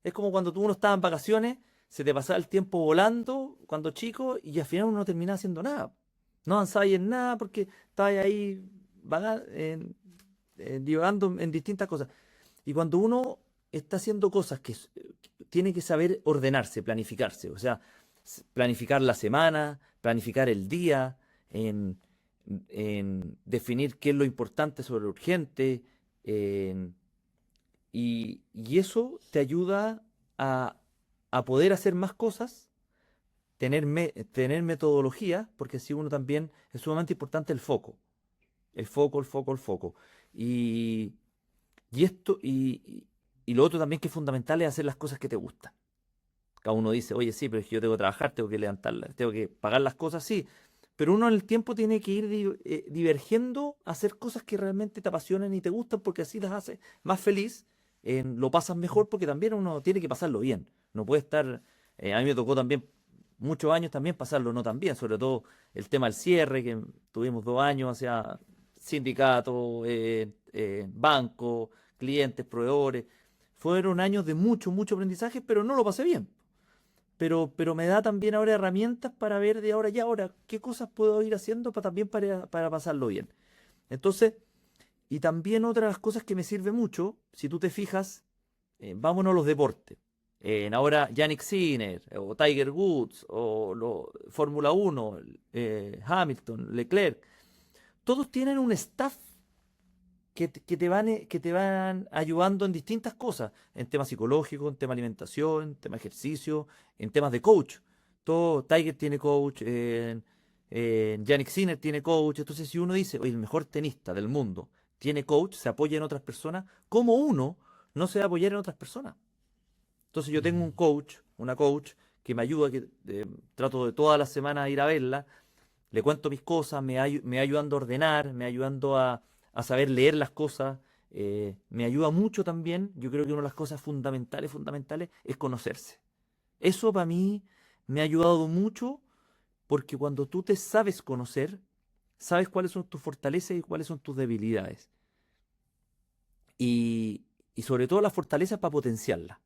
es como cuando uno estaba en vacaciones, se te pasaba el tiempo volando cuando chico y al final uno no terminaba haciendo nada. No avanzaba en nada porque estaba ahí divagando en distintas cosas. Y cuando uno está haciendo cosas tiene que saber ordenarse, planificarse. O sea, planificar la semana, planificar el día, en, en definir qué es lo importante sobre lo urgente. en- y eso te ayuda a, a poder hacer más cosas, tener metodología, porque si uno también es sumamente importante el foco. El foco, el foco, el foco. Y, y esto, y lo otro también que es fundamental es hacer las cosas que te gustan. Cada uno dice, oye, sí, pero es que yo tengo que trabajar, tengo que levantarla, tengo que pagar las cosas, sí. Pero uno en el tiempo tiene que ir divergiendo a hacer cosas que realmente te apasionan y te gustan porque así las hace más feliz, lo pasas mejor porque también uno tiene que pasarlo bien. No puede estar, a mí me tocó también muchos años también pasarlo no tan bien, sobre todo el tema del cierre, que tuvimos 2 años hacia sindicato, banco, clientes, proveedores. Fueron años de mucho, mucho aprendizaje, pero no lo pasé bien. Pero me da también ahora herramientas para ver de ahora ya ahora qué cosas puedo ir haciendo también para pasarlo bien. Entonces, y también otra de las cosas que me sirve mucho, si tú te fijas, vámonos a los deportes. Ahora Yannick Sinner, o Tiger Woods, o Fórmula 1, Hamilton, Leclerc, todos tienen un staff que te van ayudando en distintas cosas, en temas psicológicos, en temas de alimentación, en temas de ejercicio, en temas de coach. Todo, Tiger tiene coach, Yannick Sinner tiene coach. Entonces, si uno dice, oye, el mejor tenista del mundo tiene coach, se apoya en otras personas, ¿cómo uno no se va a apoyar en otras personas? Entonces, yo tengo un Mm. coach, una coach, que me ayuda, trato de todas las semanas ir a verla, le cuento mis cosas, me ayudando a ordenar, me ayudando a saber leer las cosas, me ayuda mucho también, yo creo que una de las cosas fundamentales, fundamentales, es conocerse. Eso para mí me ha ayudado mucho porque cuando tú te sabes conocer, sabes cuáles son tus fortalezas y cuáles son tus debilidades. Y, y sobre todo las fortalezas para potenciarlas.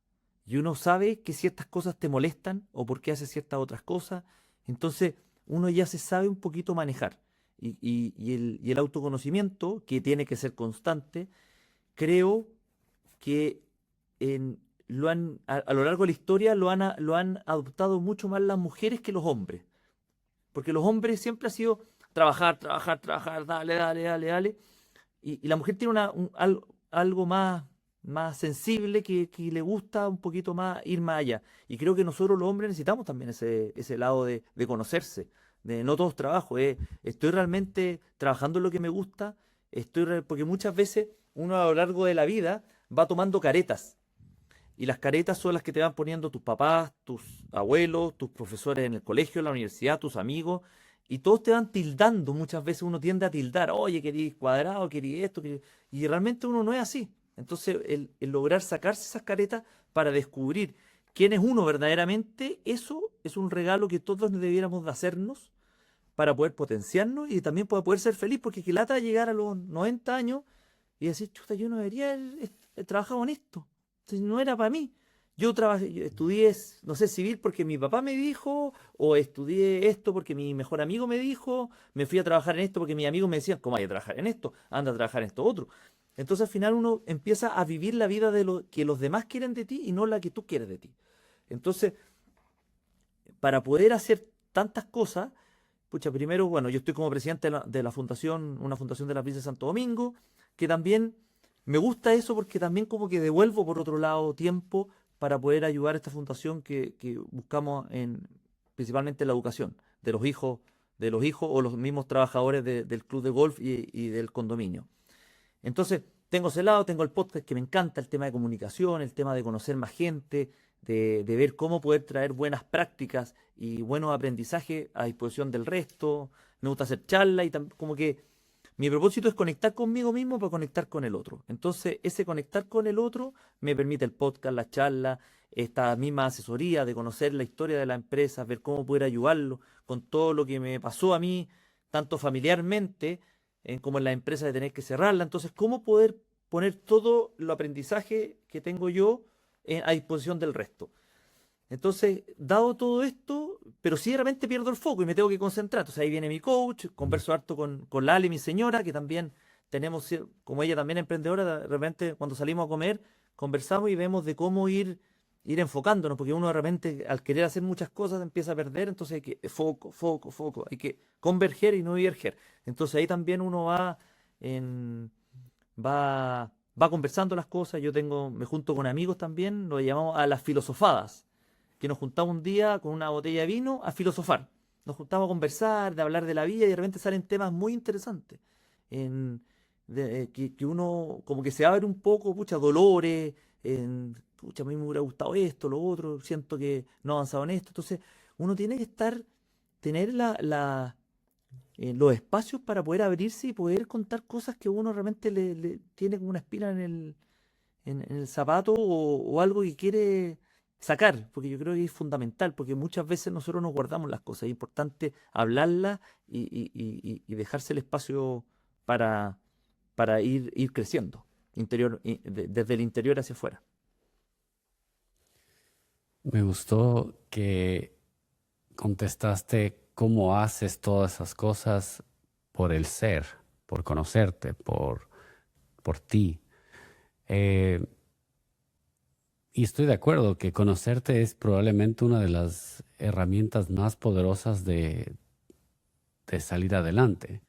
Y uno sabe que ciertas cosas te molestan o por qué haces ciertas otras cosas. Entonces uno ya se sabe un poquito manejar. Y el autoconocimiento, que tiene que ser constante, creo que a lo largo de la historia lo han adoptado mucho más las mujeres que los hombres. Porque los hombres siempre ha sido trabajar, trabajar, trabajar, dale, dale, dale, dale. Y la mujer tiene algo más sensible que le gusta un poquito más ir más allá. Y creo que nosotros los hombres necesitamos también ese lado de conocerse. De no todos trabajo, estoy realmente trabajando en lo que me gusta, porque muchas veces uno a lo largo de la vida va tomando caretas. Y las caretas son las que te van poniendo tus papás, tus abuelos, tus profesores en el colegio, en la universidad, tus amigos, y todos te van tildando. Muchas veces uno tiende a tildar, oye, querís cuadrado, querís esto, y realmente uno no es así. Entonces, el lograr sacarse esas caretas para descubrir quién es uno verdaderamente, eso es un regalo que todos debiéramos de hacernos para poder potenciarnos y también para poder ser feliz, porque que lata llegar a los 90 años y decir, chuta, yo no debería haber trabajado en esto. Si no era para mí. Yo estudié, no sé, civil porque mi papá me dijo, o estudié esto porque mi mejor amigo me dijo, me fui a trabajar en esto porque mis amigos me decían, ¿cómo hay a trabajar en esto? Anda a trabajar en esto otro. Entonces al final uno empieza a vivir la vida de lo que los demás quieren de ti y no la que tú quieres de ti. Entonces, para poder hacer tantas cosas, pucha, primero, bueno, yo estoy como presidente de la fundación, una fundación de la Princesa de Santo Domingo, que también me gusta eso porque también como que devuelvo por otro lado tiempo para poder ayudar a esta fundación que buscamos principalmente en la educación de los hijos de los hijos o los mismos trabajadores del club de golf y del condominio. Entonces, tengo ese lado, tengo el podcast que me encanta, el tema de comunicación, el tema de conocer más gente, de ver cómo poder traer buenas prácticas y buenos aprendizajes a disposición del resto. Me gusta hacer charlas y como que mi propósito es conectar conmigo mismo para conectar con el otro. Entonces, ese conectar con el otro me permite el podcast, la charla, esta misma asesoría de conocer la historia de la empresa, ver cómo poder ayudarlo con todo lo que me pasó a mí, tanto familiarmente como en la empresa de tener que cerrarla. Entonces, cómo poder poner todo el aprendizaje que tengo yo a disposición del resto. Entonces, dado todo esto, pero sí de repente pierdo el foco y me tengo que concentrar. Entonces ahí viene mi coach, converso harto con Lali, mi señora, que también tenemos, como ella también es emprendedora, de repente cuando salimos a comer, conversamos y vemos de cómo ir enfocándonos, porque uno de repente al querer hacer muchas cosas empieza a perder, entonces hay que foco, foco, foco, hay que converger y no diverger. Entonces ahí también uno en, va conversando las cosas. Me junto con amigos también, lo llamamos a las filosofadas, que nos juntamos un día con una botella de vino a filosofar. Nos juntamos a conversar, de hablar de la vida y de repente salen temas muy interesantes. En, que uno como que se abre un poco, pucha, dolores, pucha, a mí me hubiera gustado esto, lo otro, siento que no he avanzado en esto. Entonces, uno tiene que tener los espacios para poder abrirse y poder contar cosas que uno realmente le tiene como una espina en el zapato o algo que quiere sacar, porque yo creo que es fundamental, porque muchas veces nosotros nos guardamos las cosas, es importante hablarlas y dejarse el espacio para, para ir creciendo desde el interior hacia afuera. Me gustó que contestaste cómo haces todas esas cosas por el ser, por conocerte, por ti. Eh, y estoy de acuerdo que conocerte es probablemente una de las herramientas más poderosas de salir adelante.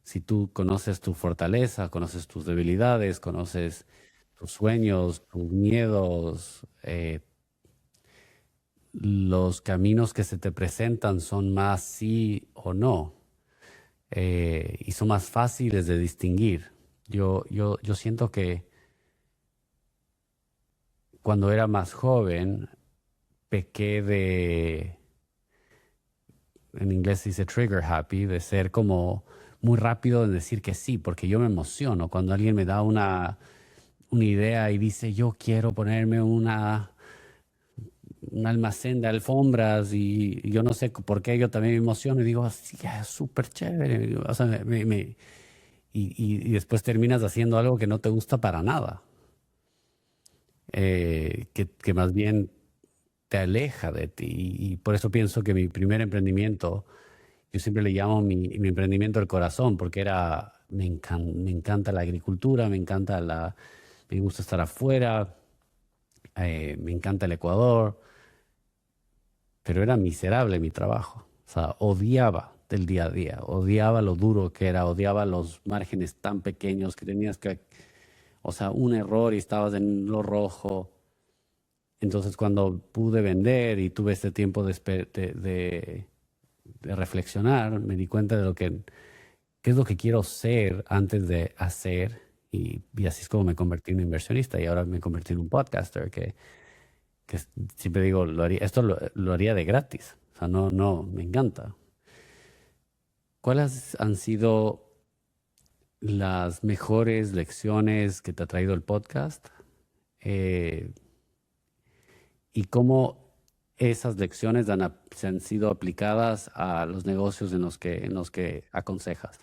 Si tú conoces tu fortaleza, conoces tus debilidades, conoces tus sueños, tus miedos, los caminos que se te presentan son más sí o no, y son más fáciles de distinguir. Yo siento que cuando era más joven pequé en inglés se dice trigger happy, de ser como muy rápido en decir que sí, porque yo me emociono cuando alguien me da una idea y dice yo quiero ponerme un almacén de alfombras y yo no sé por qué yo también me emociono y digo, sí, es súper chévere. O sea, y después terminas haciendo algo que no te gusta para nada, que más bien te aleja de ti. Y por eso pienso que mi primer emprendimiento, yo siempre le llamo mi emprendimiento del corazón, porque me encanta la agricultura, me gusta estar afuera, me encanta el Ecuador, pero era miserable mi trabajo. O sea, odiaba del día a día, odiaba lo duro que era, odiaba los márgenes tan pequeños que tenías que, o sea, un error y estabas en lo rojo. Entonces, cuando pude vender y tuve este tiempo de reflexionar, me di cuenta de qué es lo que quiero ser antes de hacer. Y así es como me convertí en un inversionista y ahora me convertí en un podcaster que siempre digo, esto lo haría de gratis. O sea, no, me encanta. ¿Cuáles han sido las mejores lecciones que te ha traído el podcast? Eh, y cómo esas lecciones se han sido aplicadas a los negocios en los que aconsejas.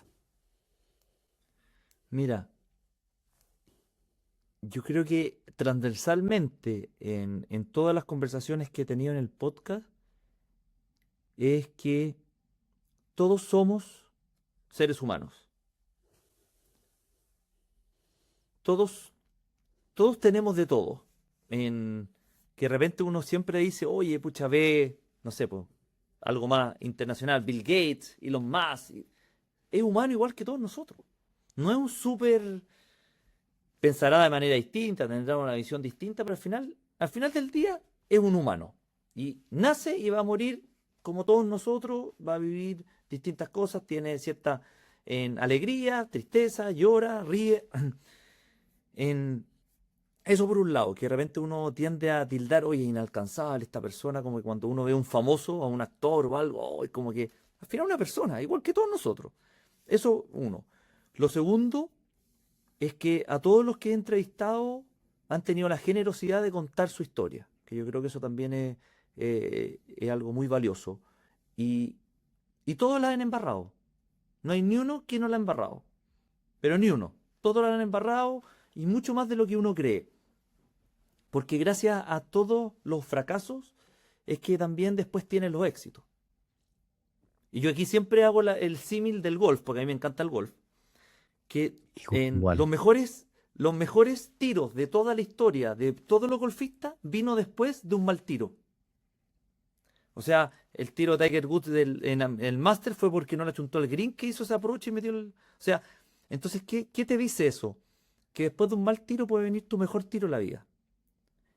Mira, yo creo que transversalmente en todas las conversaciones que he tenido en el podcast es que todos somos seres humanos. Todos, todos tenemos de todo. En que de repente uno siempre dice, oye, pucha, ve, no sé, po, algo más internacional, Bill Gates, Elon Musk. Es humano igual que todos nosotros. No es un súper, pensará de manera distinta, tendrá una visión distinta, pero al final del día es un humano. Y nace y va a morir como todos nosotros, va a vivir distintas cosas, tiene cierta alegría, tristeza, llora, ríe. En, eso por un lado, que de repente uno tiende a tildar, oye, inalcanzable esta persona, como que cuando uno ve a un famoso, a un actor o algo, es como que al final una persona, igual que todos nosotros. Eso uno. Lo segundo es que a todos los que he entrevistado han tenido la generosidad de contar su historia, que yo creo que eso también es algo muy valioso. Y, y todos la han embarrado. No hay ni uno que no la ha embarrado, pero ni uno. Todos la han embarrado y mucho más de lo que uno cree. Porque gracias a todos los fracasos es que también después tienen los éxitos. Y yo aquí siempre hago el símil del golf, porque a mí me encanta el golf, que en Igual. los mejores tiros de toda la historia, de todos los golfistas, vino después de un mal tiro. O sea, el tiro de Tiger Woods en el Master fue porque no le achuntó el green que hizo ese approach y metió el... O sea, entonces, ¿qué te dice eso? Que después de un mal tiro puede venir tu mejor tiro en la vida.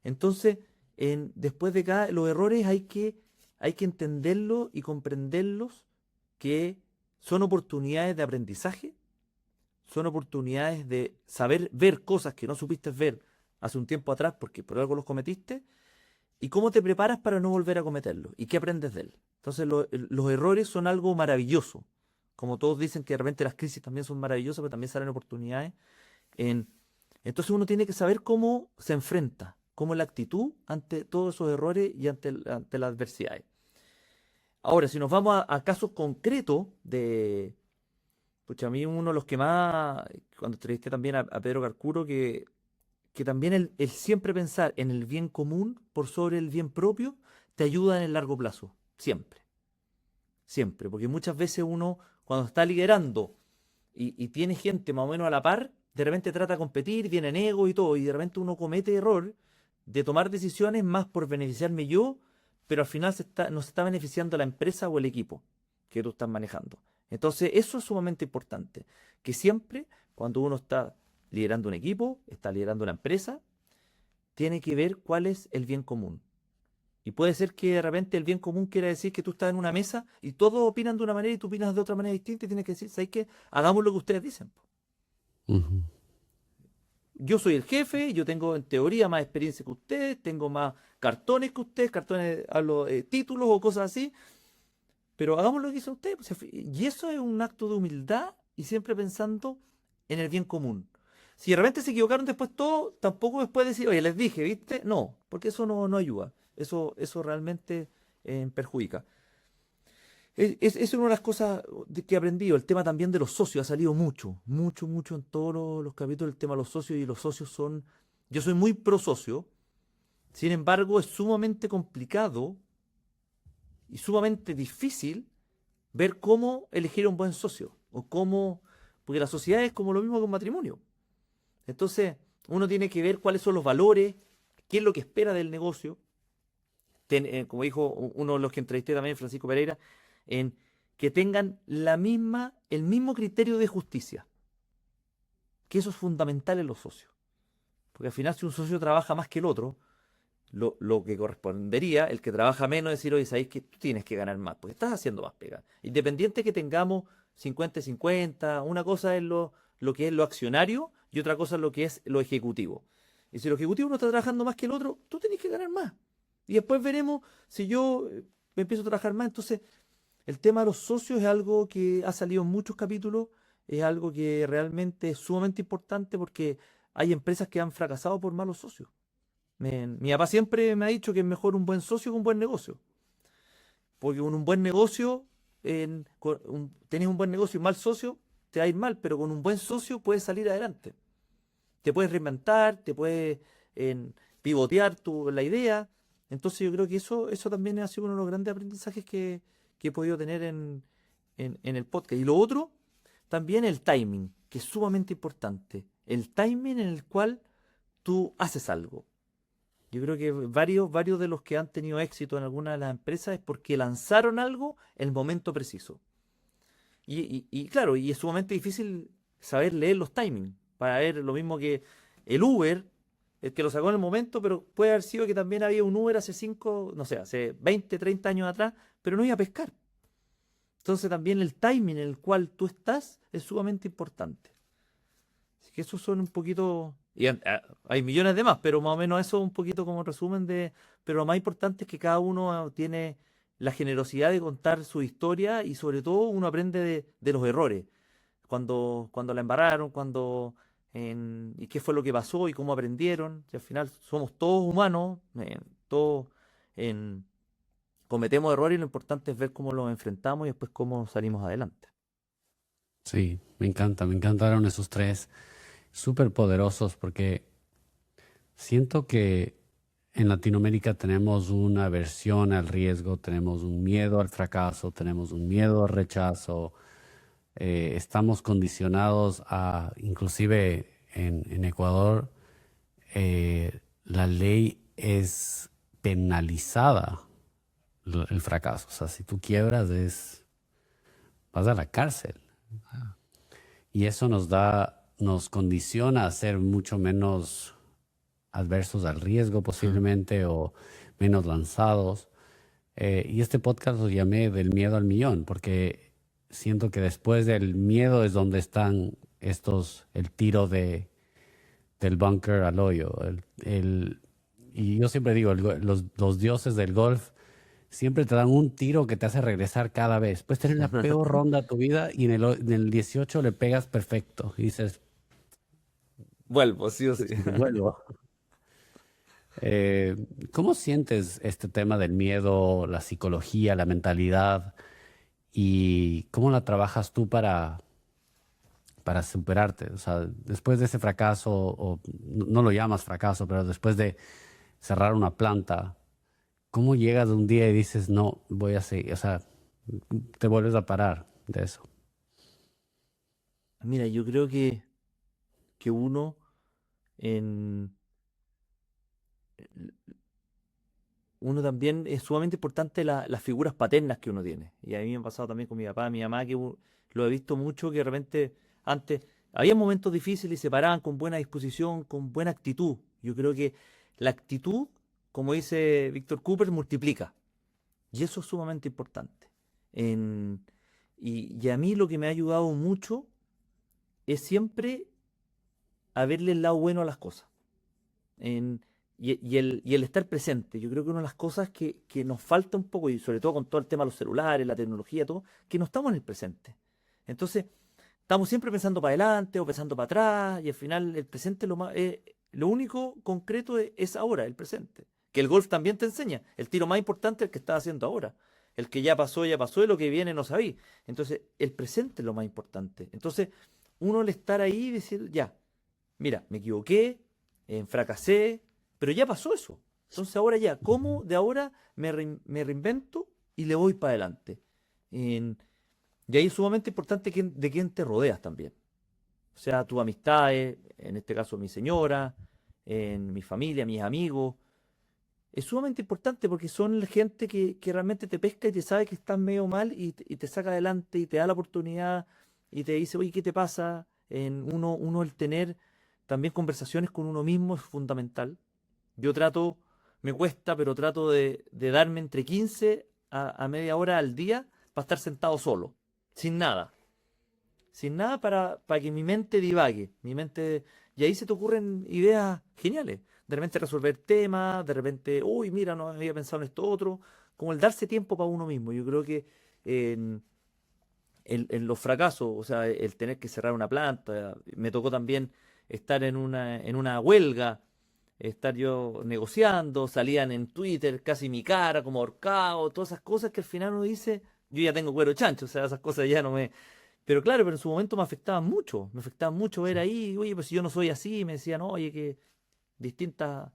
Entonces, después de cada, los errores hay que entenderlos y comprenderlos, que son oportunidades de aprendizaje, son oportunidades de saber ver cosas que no supiste ver hace un tiempo atrás porque por algo los cometiste, y cómo te preparas para no volver a cometerlos y qué aprendes de él. Entonces, los errores son algo maravilloso. Como todos dicen que de repente las crisis también son maravillosas, pero también salen oportunidades. En, entonces uno tiene que saber cómo se enfrenta, cómo es la actitud ante todos esos errores y ante las adversidades. Ahora, si nos vamos a casos concretos de... Pucha, a mí uno de los que más, cuando entrevisté también a Pedro Carcuro, que también el siempre pensar en el bien común por sobre el bien propio te ayuda en el largo plazo. Siempre. Siempre. Porque muchas veces uno, cuando está liderando y tiene gente más o menos a la par, de repente trata de competir, viene ego y todo, y de repente uno comete error de tomar decisiones más por beneficiarme yo, pero al final no se está beneficiando la empresa o el equipo que tú estás manejando. Entonces, eso es sumamente importante, que siempre cuando uno está liderando un equipo, está liderando una empresa, tiene que ver cuál es el bien común. Y puede ser que de repente el bien común quiera decir que tú estás en una mesa y todos opinan de una manera y tú opinas de otra manera distinta y tienes que decir, ¿sabes qué? Hagamos lo que ustedes dicen. Ujú. Yo soy el jefe, yo tengo en teoría más experiencia que ustedes, tengo más cartones que ustedes, cartones, hablo, títulos o cosas así, pero hagamos lo que dicen ustedes. Pues, y eso es un acto de humildad y siempre pensando en el bien común. Si de repente se equivocaron después todo, tampoco después decir, oye, les dije, ¿viste? No, porque eso no ayuda. Eso realmente perjudica. Es una de las cosas que he aprendido. El tema también de los socios ha salido mucho, mucho, mucho en todos los capítulos. El tema de los socios, y los socios son... Yo soy muy pro socio, sin embargo es sumamente complicado y sumamente difícil ver cómo elegir un buen socio o cómo... Porque la sociedad es como lo mismo que un matrimonio. Entonces, uno tiene que ver cuáles son los valores, qué es lo que espera del negocio. Como dijo uno de los que entrevisté también, Francisco Pereira, en que tengan el mismo criterio de justicia. Que eso es fundamental en los socios. Porque al final, si un socio trabaja más que el otro, lo que correspondería, el que trabaja menos, es decir, oye, sabéis que tú tienes que ganar más, porque estás haciendo más pega. Independiente que tengamos 50-50, una cosa es lo que es lo accionario y otra cosa es lo que es lo ejecutivo. Y si el ejecutivo no está trabajando más que el otro, tú tenés que ganar más. Y después veremos si yo me empiezo a trabajar más. Entonces, el tema de los socios es algo que ha salido en muchos capítulos, es algo que realmente es sumamente importante porque hay empresas que han fracasado por malos socios. Mi papá siempre me ha dicho que es mejor un buen socio que un buen negocio. Porque con un buen negocio, tenés un buen negocio y un mal socio, te va a ir mal, pero con un buen socio puedes salir adelante. Te puedes reinventar, te puedes pivotear la idea. Entonces yo creo que eso también ha sido uno de los grandes aprendizajes que he podido tener en el podcast. Y lo otro, también el timing, que es sumamente importante. El timing en el cual tú haces algo. Yo creo que varios de los que han tenido éxito en alguna de las empresas es porque lanzaron algo en el momento preciso. Y claro, y es sumamente difícil saber leer los timings para ver lo mismo que el Uber, el que lo sacó en el momento, pero puede haber sido que también había un Uber hace 5, no sé, hace 20, 30 años atrás, pero no iba a pescar. Entonces también el timing en el cual tú estás es sumamente importante. Así que esos son un poquito, hay millones de más, pero más o menos eso es un poquito como resumen de, pero lo más importante es que cada uno tiene la generosidad de contar su historia y sobre todo uno aprende de los errores, cuando la embarraron, y qué fue lo que pasó y cómo aprendieron. Y al final somos todos humanos, todos en, cometemos errores y lo importante es ver cómo los enfrentamos y después cómo salimos adelante. Sí, me encantaron esos tres, súper poderosos, porque siento que en Latinoamérica tenemos una aversión al riesgo, tenemos un miedo al fracaso, tenemos un miedo al rechazo, estamos condicionados a, inclusive en Ecuador, la ley es penalizada el fracaso. O sea, si tú quiebras, vas a la cárcel. Y eso nos condiciona a ser mucho menos adversos al riesgo Mm. posiblemente o menos lanzados. Y este podcast lo llamé Del miedo al millón, porque siento que después del miedo es donde están el tiro del bunker al hoyo. Y yo siempre digo, los dioses del golf siempre te dan un tiro que te hace regresar cada vez. Puedes tener la peor ronda de tu vida y en el 18 le pegas perfecto. Y dices, Vuelvo, sí o sí. vuelvo. Eh, ¿Cómo sientes este tema del miedo, la psicología, la mentalidad y cómo la trabajas tú para superarte? O sea, después de ese fracaso, o no lo llamas fracaso, pero después de cerrar una planta, ¿cómo llegas un día y dices, no, voy a seguir? O sea, te vuelves a parar de eso. Mira, yo creo que uno en uno también es sumamente importante las figuras paternas que uno tiene. Y a mí me ha pasado también con mi papá, mi mamá, lo he visto mucho que de repente antes había momentos difíciles y se paraban con buena disposición, con buena actitud. Yo creo que la actitud, como dice Víctor Cooper, multiplica. Y eso es sumamente importante. En- y a mí lo que me ha ayudado mucho es siempre a verle el lado bueno a las cosas. En- y el estar presente. Yo creo que una de las cosas que nos falta un poco, y sobre todo con todo el tema de los celulares, la tecnología, todo, que no estamos en el presente. Entonces, estamos siempre pensando para adelante o pensando para atrás, y al final el presente lo único concreto es ahora, el presente. Que el golf también te enseña. El tiro más importante es el que estás haciendo ahora. El que ya pasó y lo que viene no sabí. Entonces, el presente es lo más importante. Entonces, uno al estar ahí y decir, ya, mira, me equivoqué, fracasé, pero ya pasó eso. Entonces ahora ya, ¿cómo de ahora me reinvento y le voy para adelante? En- y ahí es sumamente importante de quién te rodeas también. O sea, tus amistades, en este caso mi señora, en mi familia, mis amigos. Es sumamente importante porque son la gente que realmente te pesca y te sabe que estás medio mal y te saca adelante y te da la oportunidad y te dice, oye, ¿qué te pasa? Uno el tener también conversaciones con uno mismo es fundamental. Yo trato, me cuesta, pero trato de darme entre 15 a media hora al día para estar sentado solo, sin nada. Sin nada para que mi mente divague. Y ahí se te ocurren ideas geniales. De repente resolver temas, de repente, uy, mira, no había pensado en esto otro. Como el darse tiempo para uno mismo. Yo creo que en, en los fracasos, o sea, el tener que cerrar una planta, me tocó también estar en una huelga, estar yo negociando, salían en Twitter casi mi cara como ahorcado, todas esas cosas que al final uno dice, yo ya tengo cuero chancho, o sea, esas cosas ya no me... Pero claro, pero en su momento me afectaba mucho ver ahí, oye, pues si yo no soy así, me decían, oye, que distinta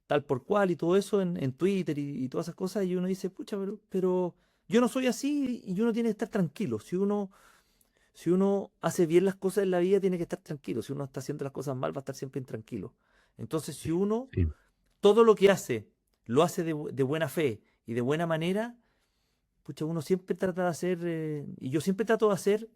tal por cual y todo eso en Twitter y todas esas cosas, y uno dice, pucha, pero yo no soy así y uno tiene que estar tranquilo. Si uno hace bien las cosas en la vida, tiene que estar tranquilo. Si uno está haciendo las cosas mal, va a estar siempre intranquilo. Entonces, si Sí, uno sí. todo lo que hace, lo hace de buena fe y de buena manera, pucha, uno siempre trata de hacer, y yo siempre trato de hacer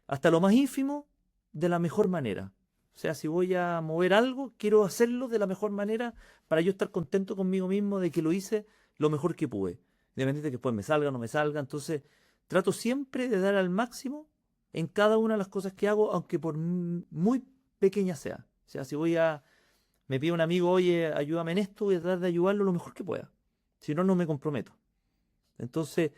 hasta lo más ínfimo de la mejor manera. O sea, si voy a mover algo, quiero hacerlo de la mejor manera para yo estar contento conmigo mismo de que lo hice lo mejor que pude. Independiente de que después me salga o no me salga. Entonces, trato siempre de dar al máximo en cada una de las cosas que hago, aunque por muy pequeña sea. O sea, si me pide un amigo, oye, ayúdame en esto, voy a tratar de ayudarlo lo mejor que pueda. Si no, no me comprometo. Entonces,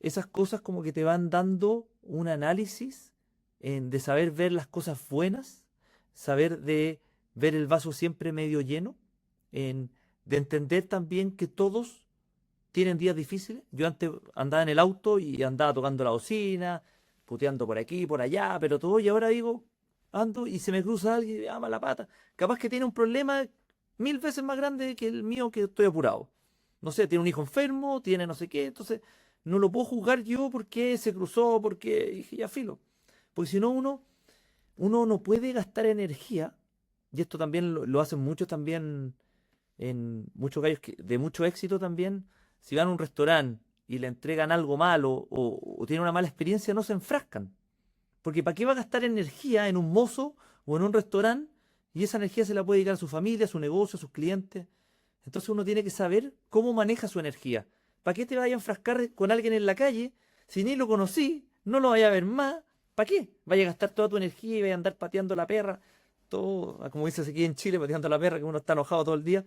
esas cosas como que te van dando un análisis de saber ver las cosas buenas, saber de ver el vaso siempre medio lleno, en, de entender también que todos tienen días difíciles. Yo antes andaba en el auto y andaba tocando la bocina, puteando por aquí, por allá, pero todo, y ahora digo, ando y se me cruza alguien y ama la pata. Capaz que tiene un problema 1000 veces más grande que el mío, que estoy apurado. No sé, tiene un hijo enfermo, tiene no sé qué, entonces no lo puedo juzgar yo porque se cruzó, porque dije, ya filo. Porque si no, uno no puede gastar energía, y esto también lo hacen muchos también, en muchos gallos de mucho éxito también, si van a un restaurante y le entregan algo malo o tienen una mala experiencia, no se enfrascan. Porque ¿para qué va a gastar energía en un mozo o en un restaurante? Y esa energía se la puede dedicar a su familia, a su negocio, a sus clientes. Entonces uno tiene que saber cómo maneja su energía. ¿Para qué te vaya a enfrascar con alguien en la calle si ni lo conocí, no lo vaya a ver más? ¿Para qué? Vaya a gastar toda tu energía y vaya a andar pateando la perra, todo, como dices aquí en Chile, pateando la perra, que uno está enojado todo el día,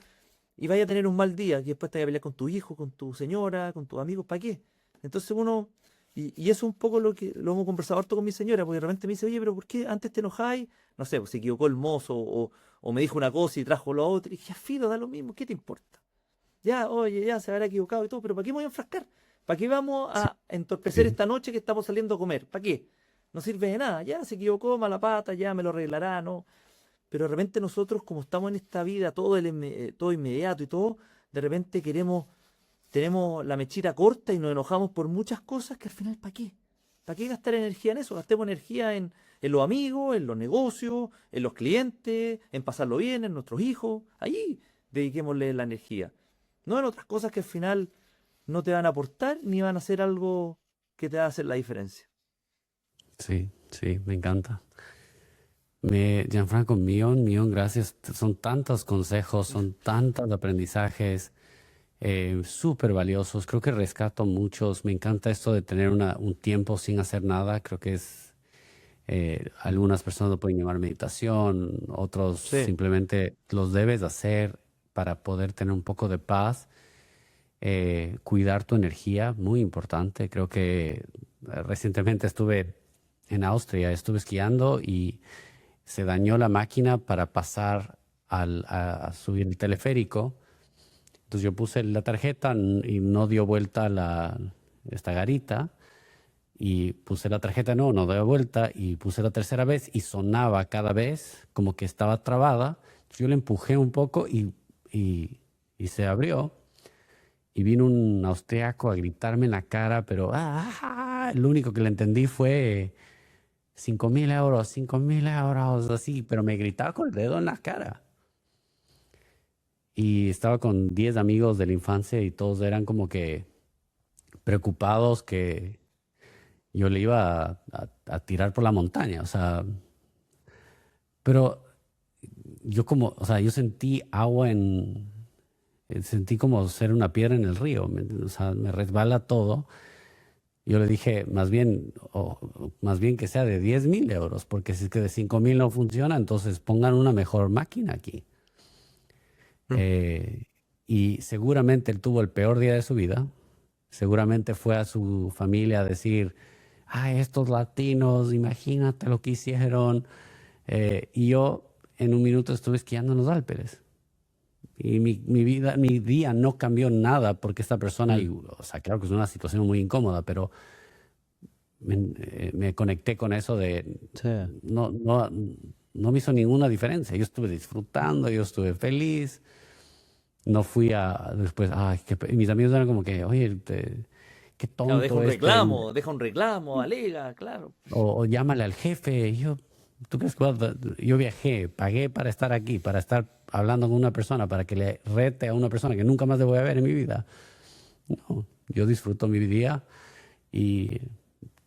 y vaya a tener un mal día, y después te vaya a pelear con tu hijo, con tu señora, con tus amigos, ¿para qué? Entonces uno, y eso es un poco lo que lo hemos conversado harto con mi señora, porque de repente me dice, oye, pero ¿por qué antes te enojáis? No sé, pues se equivocó el mozo, o me dijo una cosa y trajo lo otro, y dije, ya filo, da lo mismo, ¿qué te importa? Ya, oye, ya se habrá equivocado y todo, pero ¿para qué me voy a enfrascar? ¿Para qué vamos Sí, a entorpecer sí, esta noche que estamos saliendo a comer? ¿Para qué? No sirve de nada, ya se equivocó, mala pata, ya me lo arreglará, ¿no? Pero de repente nosotros, como estamos en esta vida, todo inmediato y todo, de repente tenemos la mechita corta y nos enojamos por muchas cosas que al final, ¿para qué? ¿Para qué gastar energía en eso? Gastemos energía en los amigos, en los negocios, en los clientes, en pasarlo bien, en nuestros hijos. Allí dediquémosle la energía. No en otras cosas que al final no te van a aportar ni van a hacer algo que te va a hacer la diferencia. sí, sí, me encanta. Gianfranco, millón, gracias. Son tantos consejos, son tantos aprendizajes súper valiosos. Creo que rescato muchos. Me encanta esto de tener un tiempo sin hacer nada. Creo que algunas personas lo pueden llamar meditación, otros Sí. simplemente los debes hacer para poder tener un poco de paz. Cuidar tu energía, muy importante. Creo que recientemente estuve en Austria, estuve esquiando y se dañó la máquina para pasar a subir el teleférico. Entonces yo puse la tarjeta y no dio vuelta esta garita. Y puse la tarjeta, no dio vuelta. Y puse la tercera vez y sonaba cada vez como que estaba trabada. Entonces yo le empujé un poco y se abrió. Y vino un austriaco a gritarme en la cara, pero lo único que le entendí fue 5.000 euros, 5.000 euros, así, pero me gritaba con el dedo en la cara. Y estaba con 10 amigos de la infancia y todos eran como que preocupados que yo le iba a tirar por la montaña, o sea, pero yo como, o sea, yo sentí agua sentí como ser una piedra en el río, o sea, me resbala todo. Yo le dije, más bien que sea de 10.000 euros, porque si es que de 5.000 no funciona, entonces pongan una mejor máquina aquí. Mm. Eh, y seguramente él tuvo el peor día de su vida. Seguramente fue a su familia a decir, ay, estos latinos, imagínate lo que hicieron. Y yo en un minuto estuve esquiando en los Alpes. Y mi vida, mi día no cambió nada porque esta persona, Mm. o sea, claro que es una situación muy incómoda, pero me conecté con eso de Sí. no, no, no me hizo ninguna diferencia. Yo estuve disfrutando, yo estuve feliz. No fui a después, ay, y mis amigos eran como que, oye, qué Claro, tonto este, deja un reclamo, alega, claro. o llámale al jefe. Y yo, ¿tú crees que yo viajé, pagué para estar aquí, para estar hablando con una persona, para que le rete a una persona que nunca más le voy a ver en mi vida? No, yo disfruto mi día y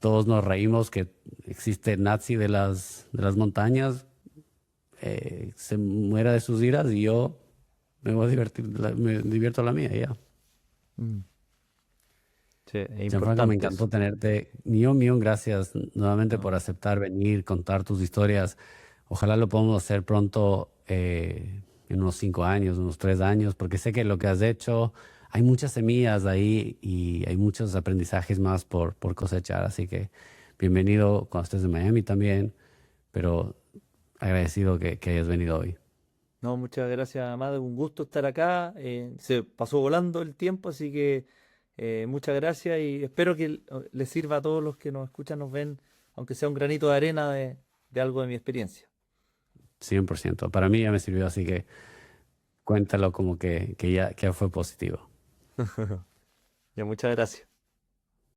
todos nos reímos que existe Nazi de las montañas, se muera de sus iras y yo me voy a divertir, me divierto la mía, ya. Mm. Sí, es Gianfranco, me importante encantó eso. tenerte. Millón gracias nuevamente por aceptar venir, contar tus historias. Ojalá lo podamos hacer pronto, en unos 5 años, unos 3 años, porque sé que lo que has hecho, hay muchas semillas ahí y hay muchos aprendizajes más por cosechar. Así que bienvenido cuando estés en Miami también, pero agradecido que hayas venido hoy. No, muchas gracias, Amado. Un gusto estar acá. Se pasó volando el tiempo, así que muchas gracias y espero que les sirva a todos los que nos escuchan, nos ven, aunque sea un granito de arena de algo de mi experiencia. 100%. Para mí ya me sirvió, así que cuéntalo como que ya fue positivo. Ya, muchas gracias.